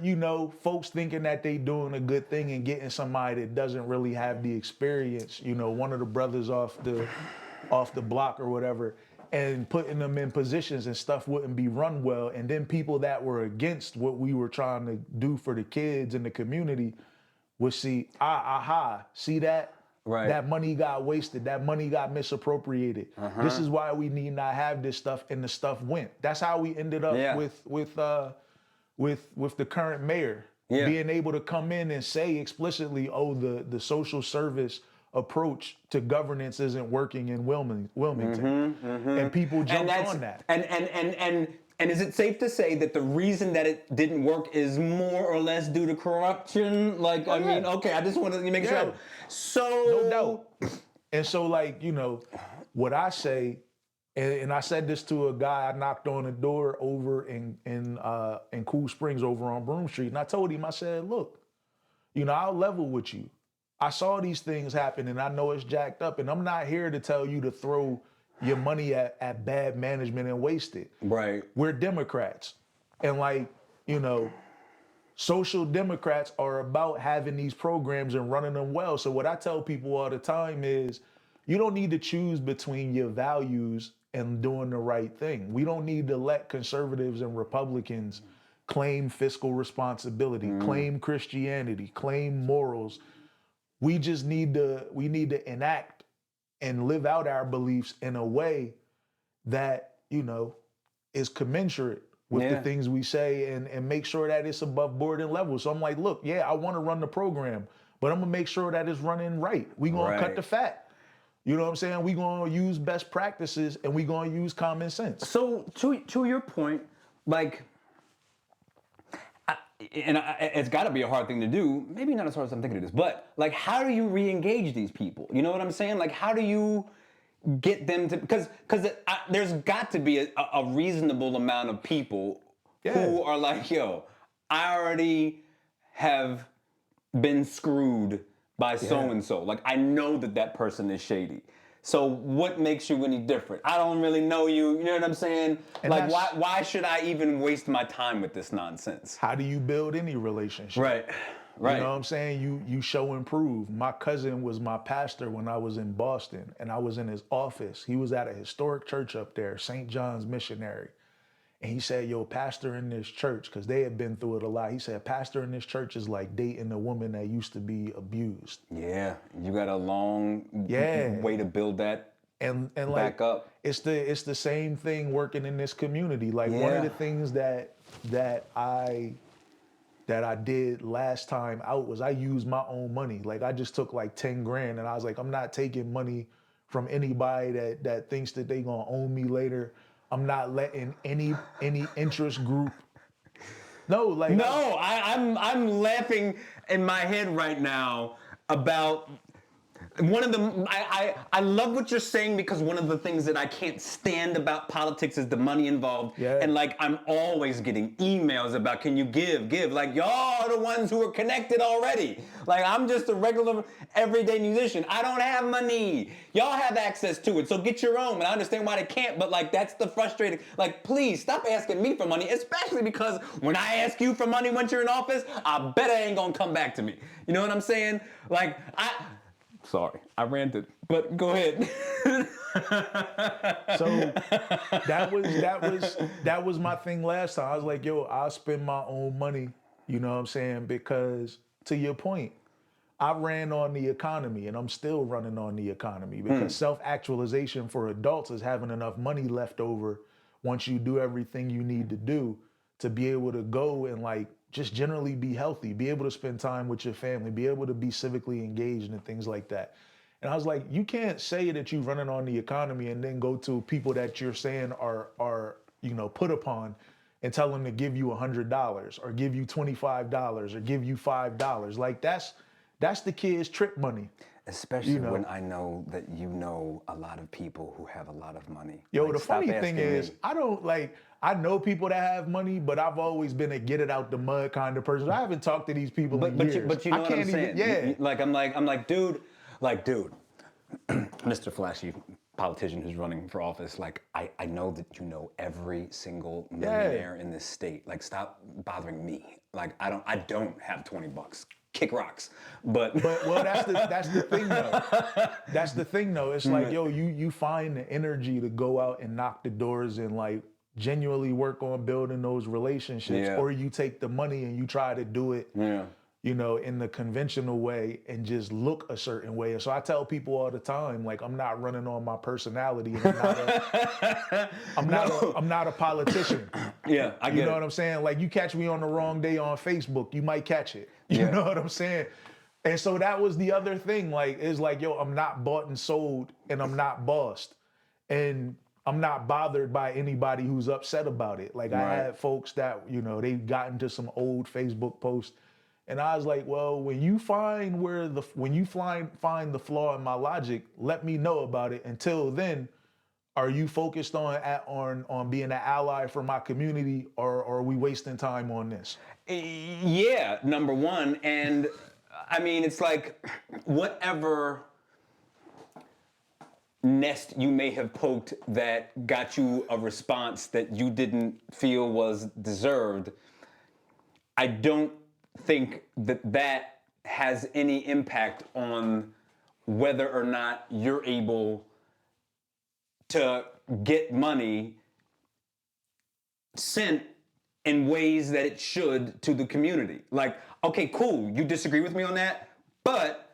folks thinking that they doing a good thing and getting somebody that doesn't really have the experience, one of the brothers off the block or whatever, and putting them in positions and stuff wouldn't be run well. And then people that were against what we were trying to do for the kids in the community would see, see that? Right. That money got wasted. That money got misappropriated. This is why we need not have this stuff, and the stuff went. That's how we ended up with the current mayor being able to come in and say explicitly, "Oh, the social service approach to governance isn't working in Wilmington," and people jumped on that. And is it safe to say that the reason that it didn't work is more or less due to corruption? Like, I mean, okay, I just want to make sure. So no doubt. And so, like, what I say, and I said this to a guy I knocked on the door over in Cool Springs over on Broome Street, and I told him, I said, look, I'll level with you. I saw these things happen, and I know it's jacked up, and I'm not here to tell you to throw your money at bad management and waste it. Right. We're Democrats. And social democrats are about having these programs and running them well. So what I tell people all the time is, you don't need to choose between your values and doing the right thing. We don't need to let conservatives and Republicans claim fiscal responsibility, claim Christianity, claim morals. We just need to enact and live out our beliefs in a way that, is commensurate with the things we say, and make sure that it's above board and level. So I'm like, look, I want to run the program, but I'm gonna make sure that it's running right. We gonna cut the fat. You know what I'm saying? We gonna use best practices, and we gonna use common sense. So to your point, like, it's got to be a hard thing to do. Maybe not as hard as I'm thinking it is, but like, how do you re-engage these people? You know what I'm saying? Like, how do you get them to? Because there's got to be a reasonable amount of people who are like, yo, I already have been screwed by so and so. Like, I know that person is shady. So what makes you any different? I don't really know you. You know what I'm saying? And like, why should I even waste my time with this nonsense? How do you build any relationship? Right. You know what I'm saying? You show and prove. My cousin was my pastor when I was in Boston, and I was in his office. He was at a historic church up there, St. John's Missionary. And he said, yo, pastor in this church, because they had been through it a lot. He said, pastor in this church is like dating a woman that used to be abused. Yeah, you got a long way to build that and back like, up. It's the same thing working in this community. Like one of the things that I did last time out was I used my own money. Like I just took like 10 grand and I was like, I'm not taking money from anybody that thinks that they gonna own me later. I'm not letting any interest group. No, I'm laughing in my head right now about one of the, I love what you're saying, because one of the things that I can't stand about politics is the money involved. Yeah. And like, I'm always getting emails about, can you give? Like, y'all are the ones who are connected already. Like, I'm just a regular, everyday musician. I don't have money. Y'all have access to it, so get your own. And I understand why they can't, but like, that's the frustrating, like, please stop asking me for money, especially because when I ask you for money once you're in office, I bet it ain't gonna come back to me. You know what I'm saying? Like, sorry, I ranted, but go ahead. So that was my thing last time. I was like, yo, I'll spend my own money, you know what I'm saying? Because to your point, I ran on the economy and I'm still running on the economy, because self-actualization for adults is having enough money left over once you do everything you need to do to be able to go and like just generally be healthy, be able to spend time with your family, be able to be civically engaged and things like that. And I was like, you can't say that you're running on the economy and then go to people that you're saying are put upon and tell them to give you $100 or give you $25 or give you $5. Like that's the kids' trick money. Especially when I know that you know a lot of people who have a lot of money. Yo, like, the funny thing is, I know people that have money, but I've always been a get it out the mud kind of person. I haven't talked to these people in years. But you know what I'm saying? I'm like, dude, Mr. Flashy politician who's running for office, like, I know that you know every single millionaire in this state. Like, stop bothering me. Like, I don't have $20. Kick rocks. But well, that's the thing though. That's the thing though. It's like, yo, you find the energy to go out and knock the doors and like genuinely work on building those relationships, or you take the money and you try to do it, you know, in the conventional way and just look a certain way. And so I tell people all the time, like, I'm not running on my personality. And I'm not a politician. Yeah, I get it. You know what I'm saying? Like, you catch me on the wrong day on Facebook, you might catch it. You know what I'm saying? And so that was the other thing. Like, it's like, yo, I'm not bought and sold, and I'm not bossed. And I'm not bothered by anybody who's upset about it. Like, I had folks that, you know, they got into some old Facebook posts. And I was like, well, when you find find the flaw in my logic, let me know about it. Until then, are you focused on being an ally for my community, or are we wasting time on this? Yeah, number one. And I mean, it's like, whatever nest you may have poked that got you a response that you didn't feel was deserved, I don't think that has any impact on whether or not you're able to get money sent in ways that it should to the community. Like, okay, cool, you disagree with me on that, but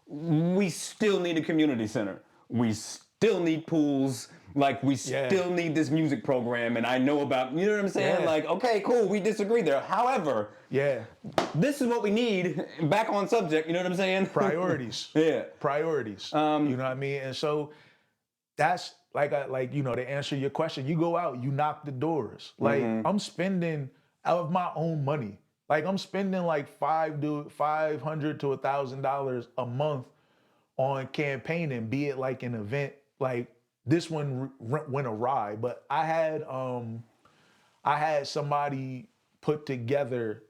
we still need a community center. We still need pools. Like, we still need this music program, and I know about, you know what I'm saying? Yeah. Like, okay, cool, we disagree there. However, this is what we need. Back on subject, you know what I'm saying? Priorities. Priorities. You know what I mean? And so that's like, you know, to answer your question, you go out, you knock the doors. Like, I'm spending out of my own money. Like, I'm spending like $500 to $1,000 a month on campaigning, be it like an event. Like, this one went awry, but I had somebody put together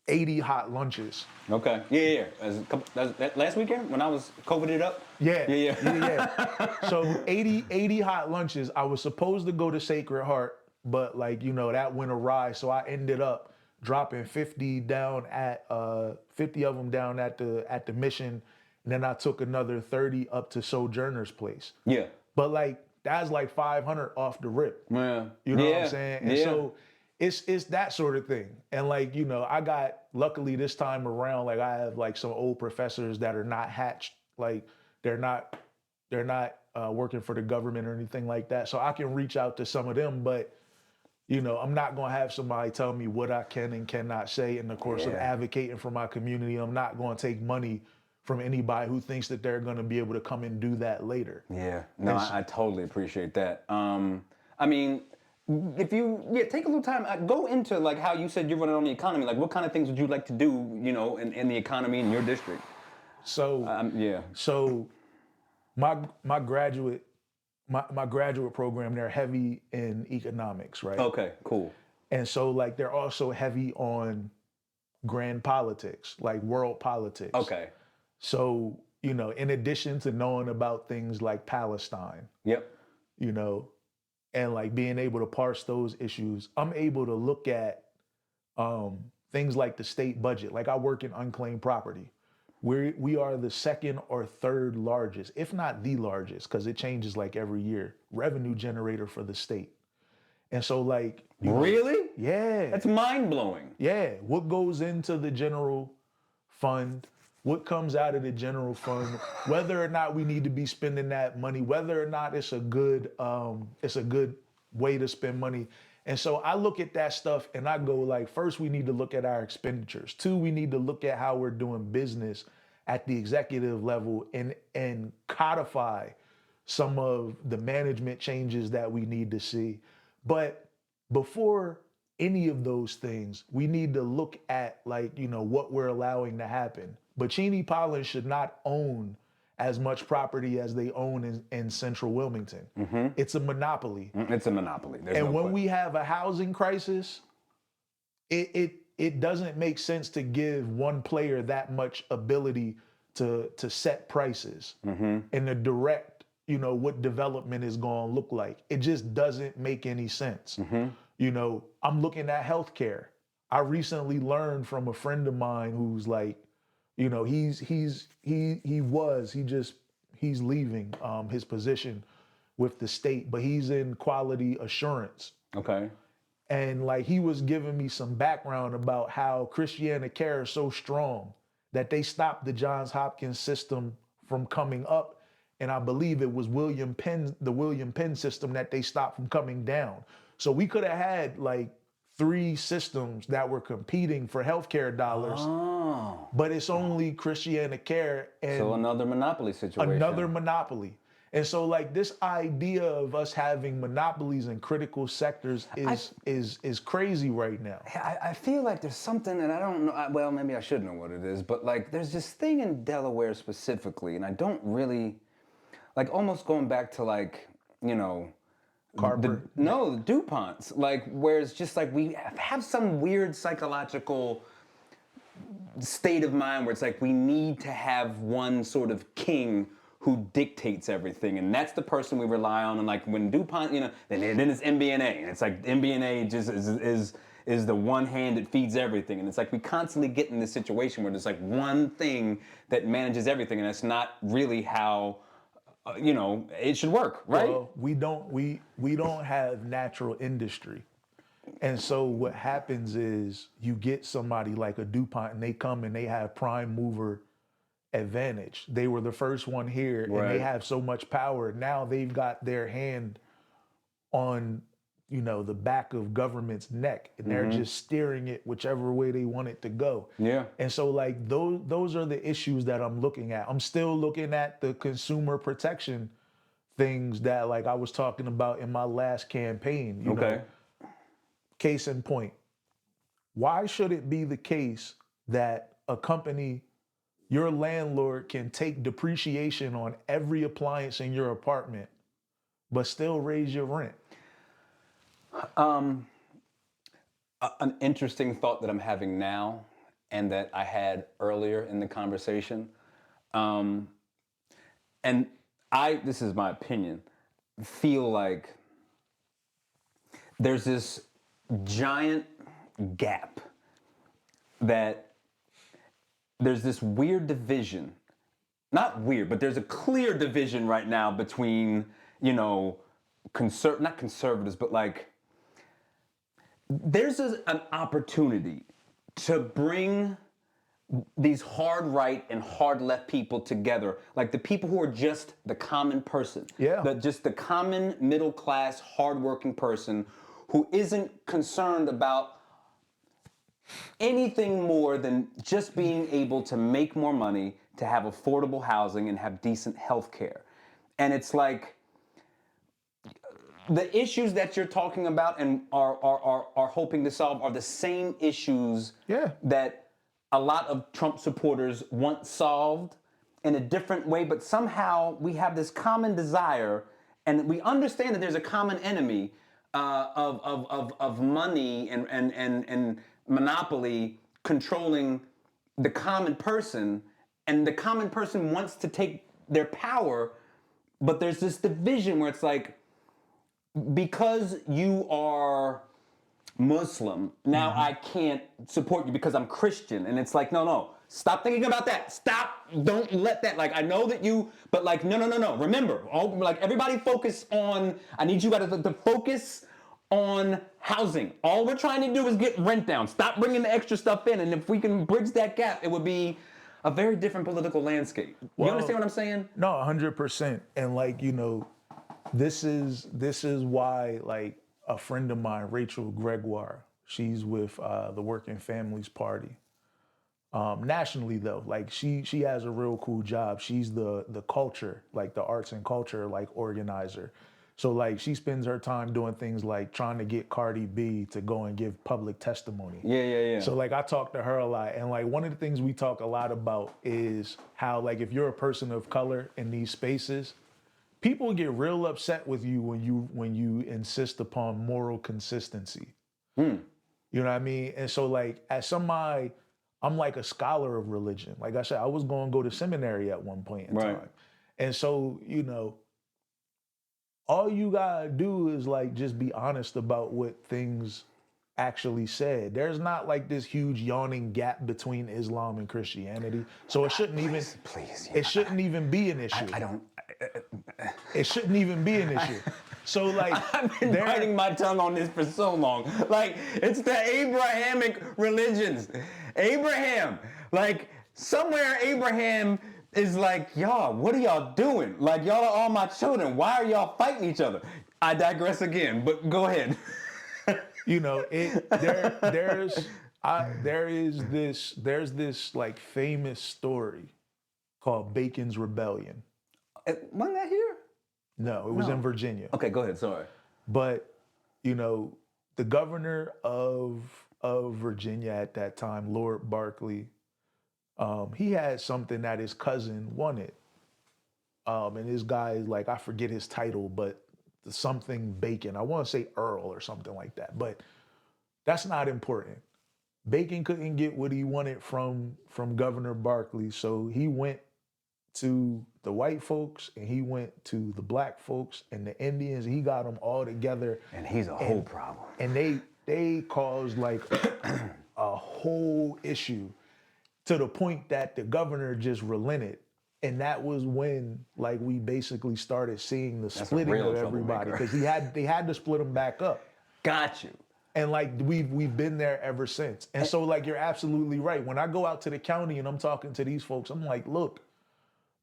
80 hot lunches. Okay. Yeah. That last weekend when I was COVIDed up? Yeah. So 80 hot lunches. I was supposed to go to Sacred Heart, but, like, you know, that went awry. So I ended up dropping 50 of them down at the Mission. And then I took another 30 up to Sojourner's Place. Yeah. But, like, that's like 500 off the rip. Yeah. You know what I'm saying? And so it's that sort of thing. And, like, you know, luckily this time around, like, I have like some old professors that are not hatched. Like, they're not working for the government or anything like that. So I can reach out to some of them, but, you know, I'm not going to have somebody tell me what I can and cannot say in the course of advocating for my community. I'm not going to take money from anybody who thinks that they're going to be able to come and do that later. Yeah, no, I totally appreciate that. I mean, if you take a little time, go into, like, how you said you're running on the economy. Like, what kind of things would you like to do, you know, in the economy in your district? So so my graduate program, they're heavy in economics, right? Okay, cool. And so, like, they're also heavy on grand politics, like world politics. Okay. So, you know, in addition to knowing about things like Palestine, you know, and, like, being able to parse those issues, I'm able to look at things like the state budget. Like, I work in unclaimed property. We are the second or third largest, if not the largest, because it changes like every year, revenue generator for the state. And so, like, really? Yeah. That's mind-blowing. Yeah. What goes into the general fund, what comes out of the general fund, whether or not we need to be spending that money, whether or not it's a good way to spend money. And so I look at that stuff and I go, like, first we need to look at our expenditures. Two, we need to look at how we're doing business at the executive level and codify some of the management changes that we need to see. But before any of those things, we need to look at, like, you know, what we're allowing to happen. Bacini Pollen should not own as much property as they own in central Wilmington. It's a monopoly. It's a monopoly. And when we have a housing crisis, it doesn't make sense to give one player that much ability to set prices and to direct, what development is going to look like. It just doesn't make any sense. I'm looking at healthcare. I recently learned from a friend of mine who's like, he's leaving his position with the state, but he's in quality assurance. Okay. And like he was giving me some background about how Christiana Care is so strong that they stopped the Johns Hopkins system from coming up. And I believe it was the William Penn system that they stopped from coming down. So we could have had like 3 systems that were competing for healthcare dollars, but it's only Christiana Care. And so another monopoly situation. Another monopoly. And so like this idea of us having monopolies in critical sectors is crazy right now. I feel like there's something, and I don't know, well, maybe I should know what it is, but like there's this thing in Delaware specifically, and I don't really, like almost going back to like, Carper? the DuPonts, like where it's just like we have some weird psychological state of mind where it's like we need to have one sort of king who dictates everything, and that's the person we rely on. And like when DuPont, then it's MBNA, and it's like MBNA just is the one hand that feeds everything, and it's like we constantly get in this situation where there's like one thing that manages everything, and that's not really how it should work, right? Well, we don't have natural industry, and so what happens is you get somebody like a DuPont, and they come and they have prime mover advantage. They were the first one here, and they have so much power. Now they've got their hand on, the back of government's neck, and they're just steering it whichever way they want it to go. Yeah. And so like those are the issues that I'm looking at. I'm still looking at the consumer protection things that like I was talking about in my last campaign. Okay. Case in point, why should it be the case that a company, your landlord, can take depreciation on every appliance in your apartment, but still raise your rent? An interesting thought that I'm having now, and that I had earlier in the conversation, and this is my opinion, feel like there's this giant gap that there's this weird division, not weird, but there's a clear division right now between, not conservatives, but like, there's an opportunity to bring these hard right and hard left people together, like the people who are just the common person, just the common middle class, hardworking person who isn't concerned about anything more than just being able to make more money, to have affordable housing and have decent health care. And it's like the issues that you're talking about and are hoping to solve are the same issues that a lot of Trump supporters want solved in a different way, but somehow we have this common desire, and we understand that there's a common enemy of money and monopoly controlling the common person, and the common person wants to take their power, but there's this division where it's like, because you are Muslim, now I can't support you because I'm Christian. And it's like, no, stop thinking about that. Stop, don't let that, like, I know that you, but like, no. Remember, everybody focus on, I need you guys to focus on housing. All we're trying to do is get rent down. Stop bringing the extra stuff in. And if we can bridge that gap, it would be a very different political landscape. You understand what I'm saying? No, 100%. And like, this is why like a friend of mine, Rachel Gregoire, she's with the Working Families Party. Nationally though, like she has a real cool job. She's the culture, like the arts and culture like organizer. So like she spends her time doing things like trying to get Cardi B to go and give public testimony. Yeah. So like I talk to her a lot, and like one of the things we talk a lot about is how like if you're a person of color in these spaces, people get real upset with you when you insist upon moral consistency. You know what I mean? And so like as somebody, I'm like a scholar of religion. Like I said, I was going to go to seminary at one point in Right. time. And so, all you gotta do is like just be honest about what things actually said. There's not like this huge yawning gap between Islam and Christianity. So it shouldn't even Please. it shouldn't even be an issue. I don't. It shouldn't even be an issue. So like I've been biting my tongue on this for so long. Like, it's the Abrahamic religions. Abraham, like, somewhere Abraham is like, y'all, what are y'all doing? Like, y'all are all my children. Why are y'all fighting each other? I digress again, but go ahead. There's this like famous story called Bacon's Rebellion. Wasn't that here? No, it was in Virginia. Okay, go ahead, sorry. But, the governor of Virginia at that time, Lord Barkley, he had something that his cousin wanted. And this guy is like, I forget his title, but something Bacon. I want to say Earl or something like that, but that's not important. Bacon couldn't get what he wanted from Governor Barkley, so he went to the white folks and he went to the black folks and the Indians. He got them all together. And he's a whole problem. And they caused like a whole issue to the point that the governor just relented. And that was when like we basically started seeing the splitting of everybody, because they had to split them back up. Got you. And like we've been there ever since. And so like you're absolutely right. When I go out to the county and I'm talking to these folks, I'm like, look,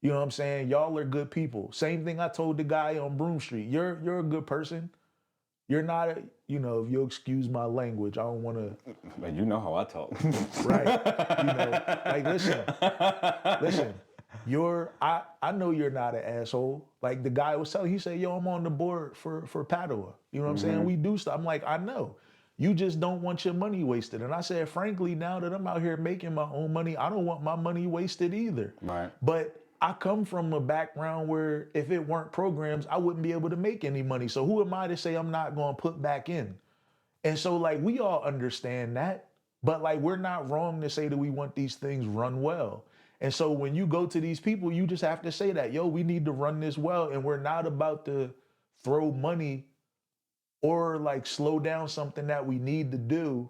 you know what I'm saying? Y'all are good people. Same thing I told the guy on Broome Street. You're a good person. You're not if you'll excuse my language, I don't want to. Man, you know how I talk. Right. Like listen. I know you're not an asshole. Like the guy was telling, he said, yo, I'm on the board for Padua. You know what I'm saying? We do stuff. I'm like, I know. You just don't want your money wasted. And I said, frankly, now that I'm out here making my own money, I don't want my money wasted either. Right. But I come from a background where if it weren't programs, I wouldn't be able to make any money. So who am I to say I'm not going to put back in? And so like we all understand that, but like we're not wrong to say that we want these things run well. And so when you go to these people, you just have to say that, yo, we need to run this well, and we're not about to throw money or like slow down something that we need to do,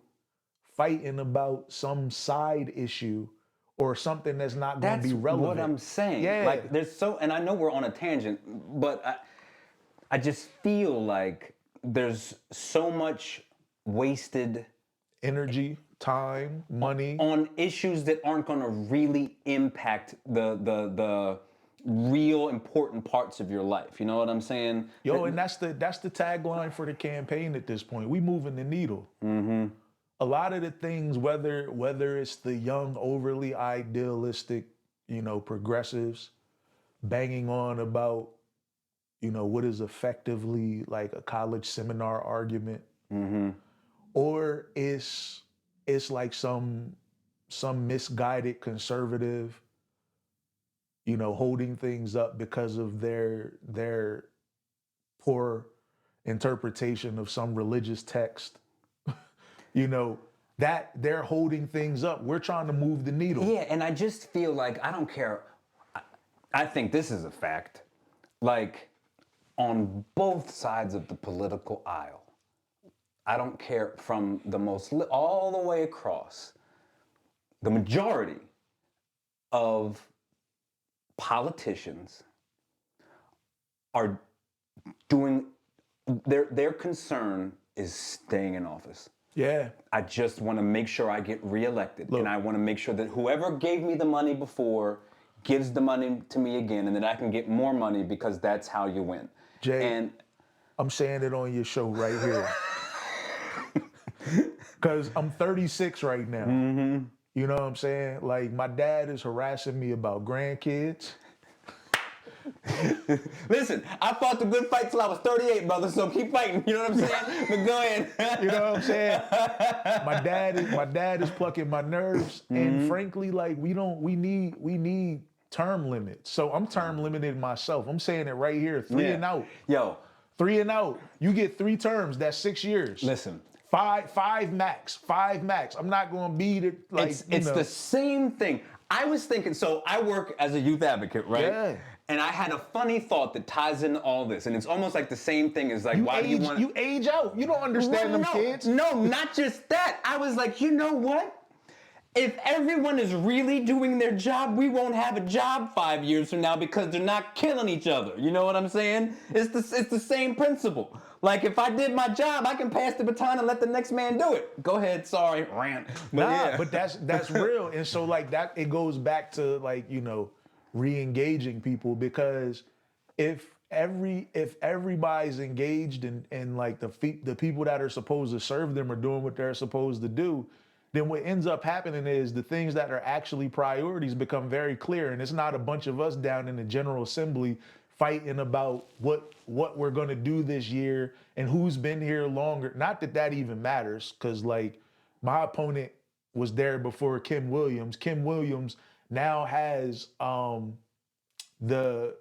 fighting about some side issue or something that's not going to be relevant. That's what I'm saying. Yeah. Like and I know we're on a tangent, but I just feel like there's so much wasted energy, time, money on issues that aren't going to really impact the real important parts of your life. You know what I'm saying? Yo, and that's the tagline for the campaign at this point. We moving the needle. Mm-hmm. A lot of the things, whether it's the young, overly idealistic, progressives banging on about, what is effectively like a college seminar argument, or it's like some misguided conservative, holding things up because of their poor interpretation of some religious text. That they're holding things up. We're trying to move the needle. Yeah, and I just feel like I don't care. I think this is a fact. Like, on both sides of the political aisle, I don't care from the all the way across, the majority of politicians are doing, their concern is staying in office. Yeah. I just want to make sure I get reelected. And I want to make sure that whoever gave me the money before gives the money to me again, and that I can get more money, because that's how you win. Jay, and I'm saying it on your show right here. Because I'm 36 right now. Mm-hmm. You know what I'm saying? Like, my dad is harassing me about grandkids. Listen, I fought the good fight till I was 38, brother, so keep fighting. You know what I'm saying? But go ahead. You know what I'm saying? My dad is plucking my nerves. Mm-hmm. And frankly, like, we need term limits. So I'm term limited myself. I'm saying it right here, 3 and out. Yo. 3 and out. You get 3 terms, that's 6 years. Listen, Five max. Five max. I'm not going to be the, like, it's the same thing. I was thinking, so I work as a youth advocate, right? Yeah. And I had a funny thought that ties into all this, and it's almost like the same thing as like, why do you want You age out. You don't understand them kids. No, not just that. I was like, you know what? If everyone is really doing their job, we won't have a job 5 years from now because they're not killing each other. You know what I'm saying? It's the same principle. Like if I did my job, I can pass the baton and let the next man do it. Go ahead, sorry, rant. But but that's real. And so like that, it goes back to like, you know, re-engaging people, because if everybody's engaged and like the people that are supposed to serve them are doing what they're supposed to do, then what ends up happening is the things that are actually priorities become very clear. And it's not a bunch of us down in the General Assembly fighting about what we're going to do this year and who's been here longer. Not that that even matters, because like my opponent was there before Kim Williams. Kim Williams now has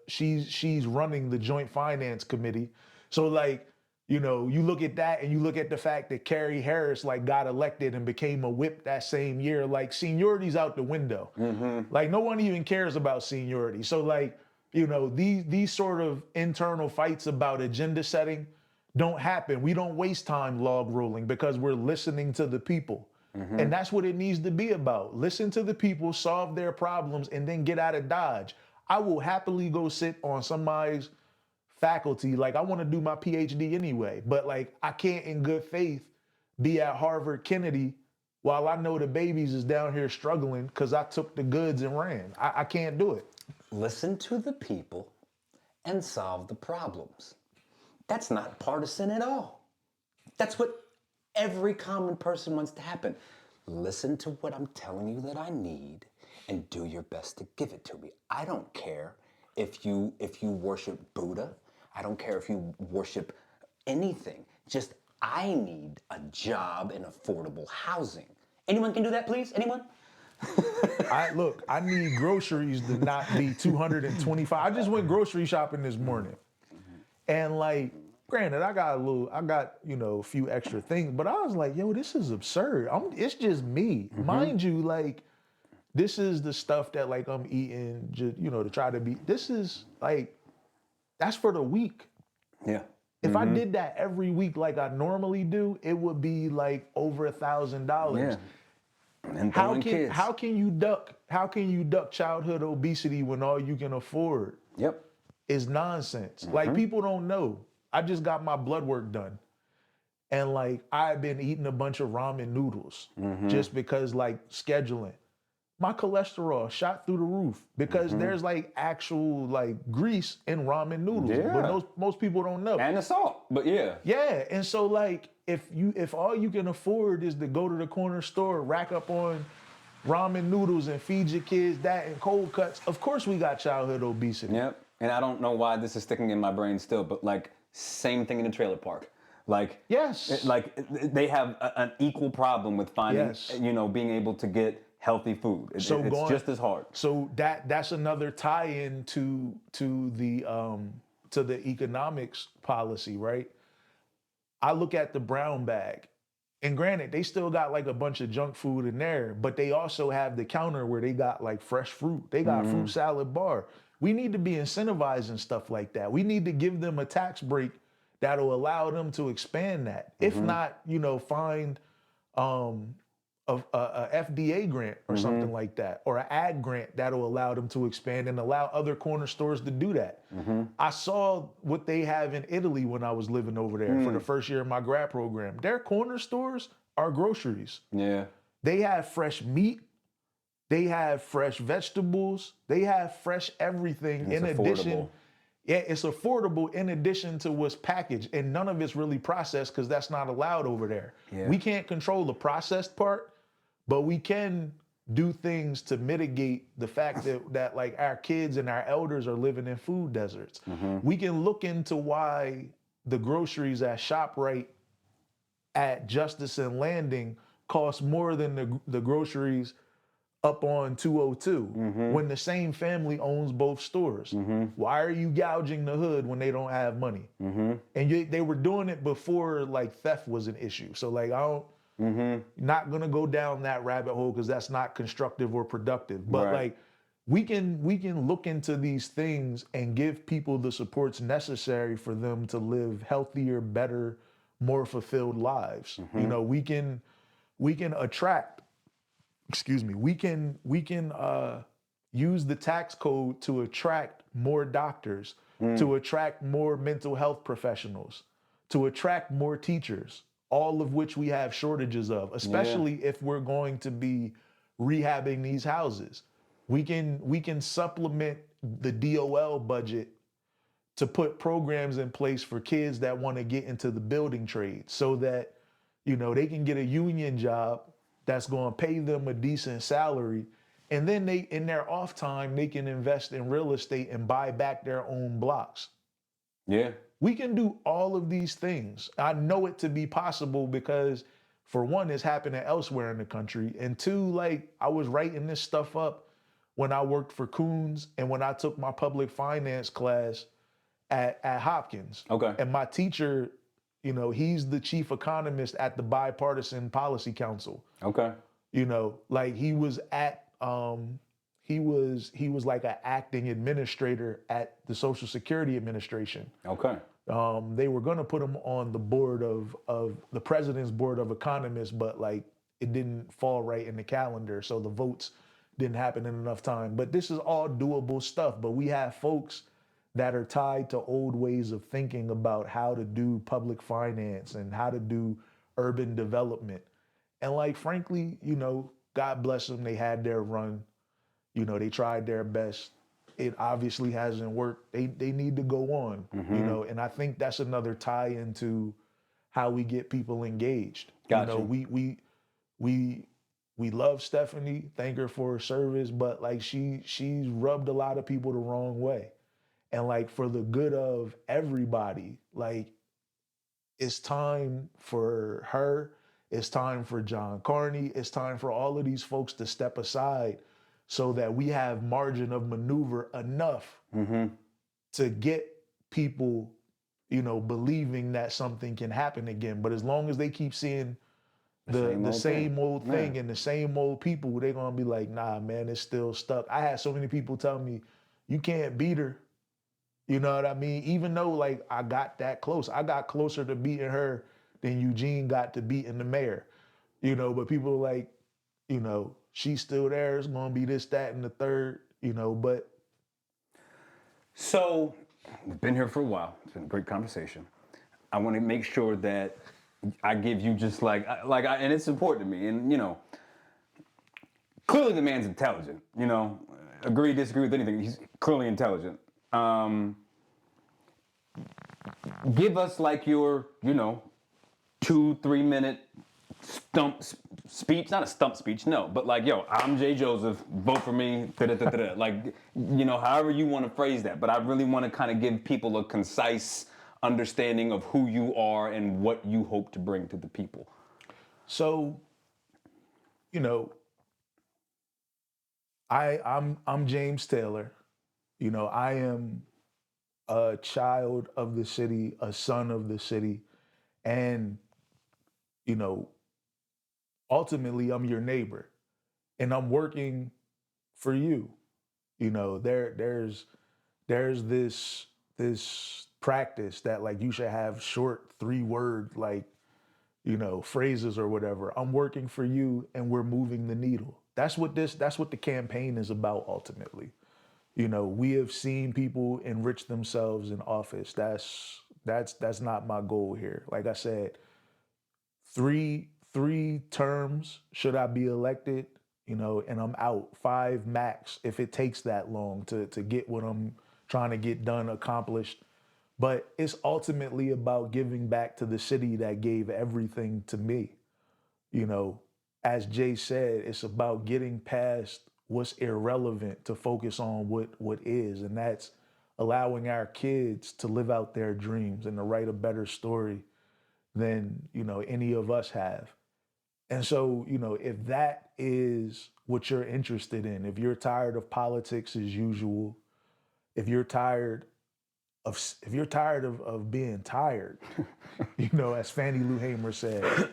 she's running the Joint Finance Committee. So like, you know, you look at that and you look at the fact that Carrie Harris like got elected and became a whip that same year. Like seniority's out the window. Like no one even cares about seniority. So like, you know, these sort of internal fights about agenda setting don't happen. We don't waste time log rolling because we're listening to the people. And that's what it needs to be about. Listen to the people, solve their problems, and then get out of Dodge. I will happily go sit on somebody's faculty. Like I want to do my PhD anyway, but like I can't in good faith be at Harvard Kennedy while I know the babies is down here struggling because I took the goods and ran. I can't do it. Listen to the people and solve the problems. That's not partisan at all. That's what every common person wants to happen. Listen to what I'm telling you that I need and do your best to give it to me. I don't care if you worship Buddha. I don't care if you worship anything. Just I need a job and affordable housing. Anyone can do that, please? Anyone? I need groceries to not be 225. I just went grocery shopping this morning. And like, granted, I got, you know, a few extra things, but I was like, yo, this is absurd. It's just me. Mind you, like, this is the stuff that like I'm eating, just, you know, to try to be, this is like, that's for the week. Yeah. If I did that every week like I normally do, it would be like over $1,000. Yeah. And how can you duck childhood obesity when all you can afford is nonsense? Like people don't know. I just got my blood work done. And like I've been eating a bunch of ramen noodles just because like scheduling. My cholesterol shot through the roof because there's like actual like grease in ramen noodles. Yeah. But most people don't know. And the salt, but yeah. Yeah, and so like if all you can afford is to go to the corner store, rack up on ramen noodles and feed your kids that and cold cuts, of course we got childhood obesity. Yep. And I don't know why this is sticking in my brain still, but like same thing in the trailer park. Like yes, like they have an equal problem with finding, you know, being able to get healthy food. It's just as hard. So that's another tie-in to the economics policy, right? I look at the brown bag, and granted, they still got like a bunch of junk food in there, but they also have the counter where they got like fresh fruit. They got fruit salad bar. We need to be incentivizing stuff like that. We need to give them a tax break that'll allow them to expand that. If not, you know, find a FDA grant or something like that, or an ag grant that'll allow them to expand and allow other corner stores to do that. I saw what they have in Italy when I was living over there for the first year of my grad program. Their corner stores are groceries. Yeah. They have fresh meat, they have fresh vegetables, they have fresh everything. In addition, it's affordable in addition to what's packaged, and none of it's really processed because that's not allowed over there. We can't control the processed part, but we can do things to mitigate the fact that like our kids and our elders are living in food deserts. We can look into why the groceries at ShopRite at Justice and Landing cost more than the groceries up on 202 when the same family owns both stores? Why are you gouging the hood when they don't have money? And they were doing it before like theft was an issue. So like I don't, not gonna go down that rabbit hole because that's not constructive or productive. But like we can look into these things and give people the supports necessary for them to live healthier, better, more fulfilled lives. You know, we can attract, we can use the tax code to attract more doctors, to attract more mental health professionals, to attract more teachers, all of which we have shortages of, especially if we're going to be rehabbing these houses. We can supplement the DOL budget to put programs in place for kids that want to get into the building trade so that, you know, they can get a union job that's going to pay them a decent salary. And then they, in their off time, they can invest in real estate and buy back their own blocks. Yeah. We can do all of these things. I know it to be possible because, for one, it's happening elsewhere in the country. And two, like, I was writing this stuff up when I worked for Coons and when I took my public finance class at Hopkins. Okay. And my teacher, you know, he's the chief economist at the Bipartisan Policy Council. Okay. You know, like he was at, he was like an acting administrator at the Social Security Administration. Okay. They were gonna put him on the board of the president's board of economists, but like it didn't fall right in the calendar, so the votes didn't happen in enough time. But this is all doable stuff. But we have folks that are tied to old ways of thinking about how to do public finance and how to do urban development. And like, frankly, you know, God bless them, they had their run. You know, they tried their best. It obviously hasn't worked. They need to go on, you know, and I think that's another tie into how we get people engaged. Gotcha. You know, we love Stephanie, thank her for her service, but like she's rubbed a lot of people the wrong way. And like, for the good of everybody, like, it's time for her, it's time for John Carney, it's time for all of these folks to step aside so that we have margin of maneuver enough to get people, you know, believing that something can happen again. But as long as they keep seeing the same old thing and the same old people, they're gonna be like, nah, man, it's still stuck. I had so many people tell me, you can't beat her. You know what I mean? Even though like I got that close, I got closer to beating her than Eugene got to beating the mayor. You know, but people are like, you know, she's still there. It's gonna be this, that, and the third. You know, but so we've been here for a while. It's been a great conversation. I want to make sure that I give you just and it's important to me. And you know, clearly the man's intelligent. You know, agree, disagree with anything. He's clearly intelligent. Give us like your, you know, 2-3 minute stump speech, not a stump speech, no, but like, yo, I'm Jay Joseph, vote for me, da-da-da-da-da. Like, you know, however you want to phrase that, but I really want to kind of give people a concise understanding of who you are and what you hope to bring to the people. So, you know, I'm James Taylor. You know, I am a child of the city, a son of the city, and, you know, ultimately I'm your neighbor, and I'm working for you. You know, there's this practice that like you should have short 3-word like, you know, phrases or whatever. I'm working for you, and we're moving the needle. That's what the campaign is about ultimately. You know, we have seen people enrich themselves in office. That's not my goal here. Like I said, three terms should I be elected, you know, and I'm out. 5 max if it takes that long to get what I'm trying to get done, accomplished. But it's ultimately about giving back to the city that gave everything to me. You know, as Jay said, it's about getting past what's irrelevant to focus on what is, and that's allowing our kids to live out their dreams and to write a better story than, you know, any of us have. And so, if that is what you're interested in, if you're tired of politics as usual, if you're tired of being tired, as Fannie Lou Hamer said,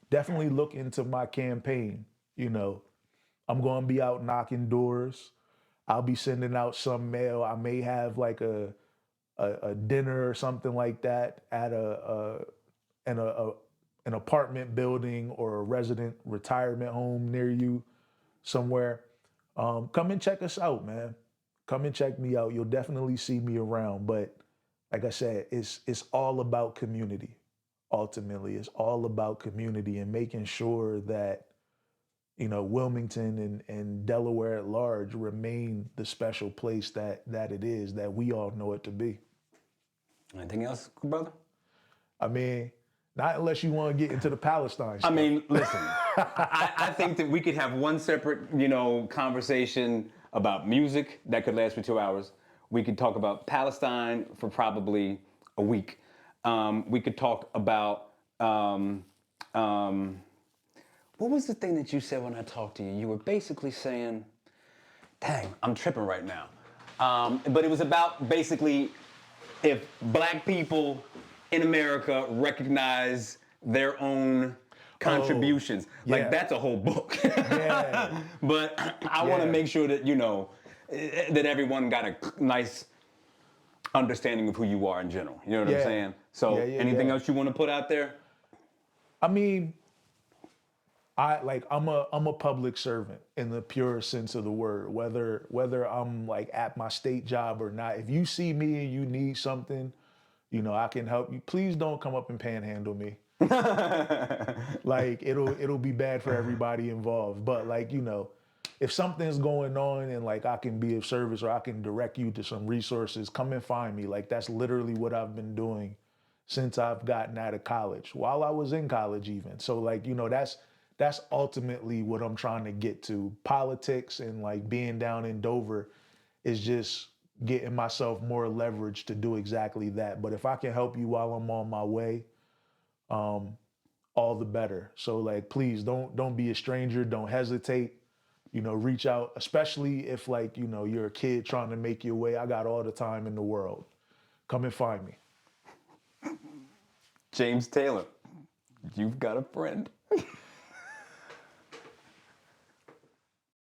definitely look into my campaign. I'm going to be out knocking doors. I'll be sending out some mail. I may have like a dinner or something like that at an apartment building or a resident retirement home near you somewhere. Come and check us out, man. Come and check me out. You'll definitely see me around. But like I said, it's all about community. Ultimately, it's all about community and making sure that Wilmington and Delaware at large remain the special place that it is, that we all know it to be. Anything else, brother? I mean, not unless you want to get into the Palestine stuff. I mean, listen, I think that we could have one separate, conversation about music that could last for 2 hours. We could talk about Palestine for probably a week. We could talk about, what was the thing that you said when I talked to you? You were basically saying, dang, I'm tripping right now. But it was about basically if black people in America recognize their own contributions. yeah. Like, that's a whole book. Yeah. But I want to make sure that, that everyone got a nice understanding of who you are in general. You know what I'm saying? So anything else you want to put out there? I mean, I'm a public servant in the pure sense of the word, whether I'm like at my state job or not. If you see me and you need something, I can help you. Please don't come up and panhandle me. Like it'll be bad for everybody involved. But if something's going on and like I can be of service or I can direct you to some resources, come and find me. Like that's literally what I've been doing since I've gotten out of college, while I was in college even. So that's ultimately what I'm trying to get to. Politics and like being down in Dover is just getting myself more leverage to do exactly that. But if I can help you while I'm on my way, all the better. So like, please don't be a stranger. Don't hesitate. Reach out, especially if like, you're a kid trying to make your way. I got all the time in the world. Come and find me. James Taylor, you've got a friend.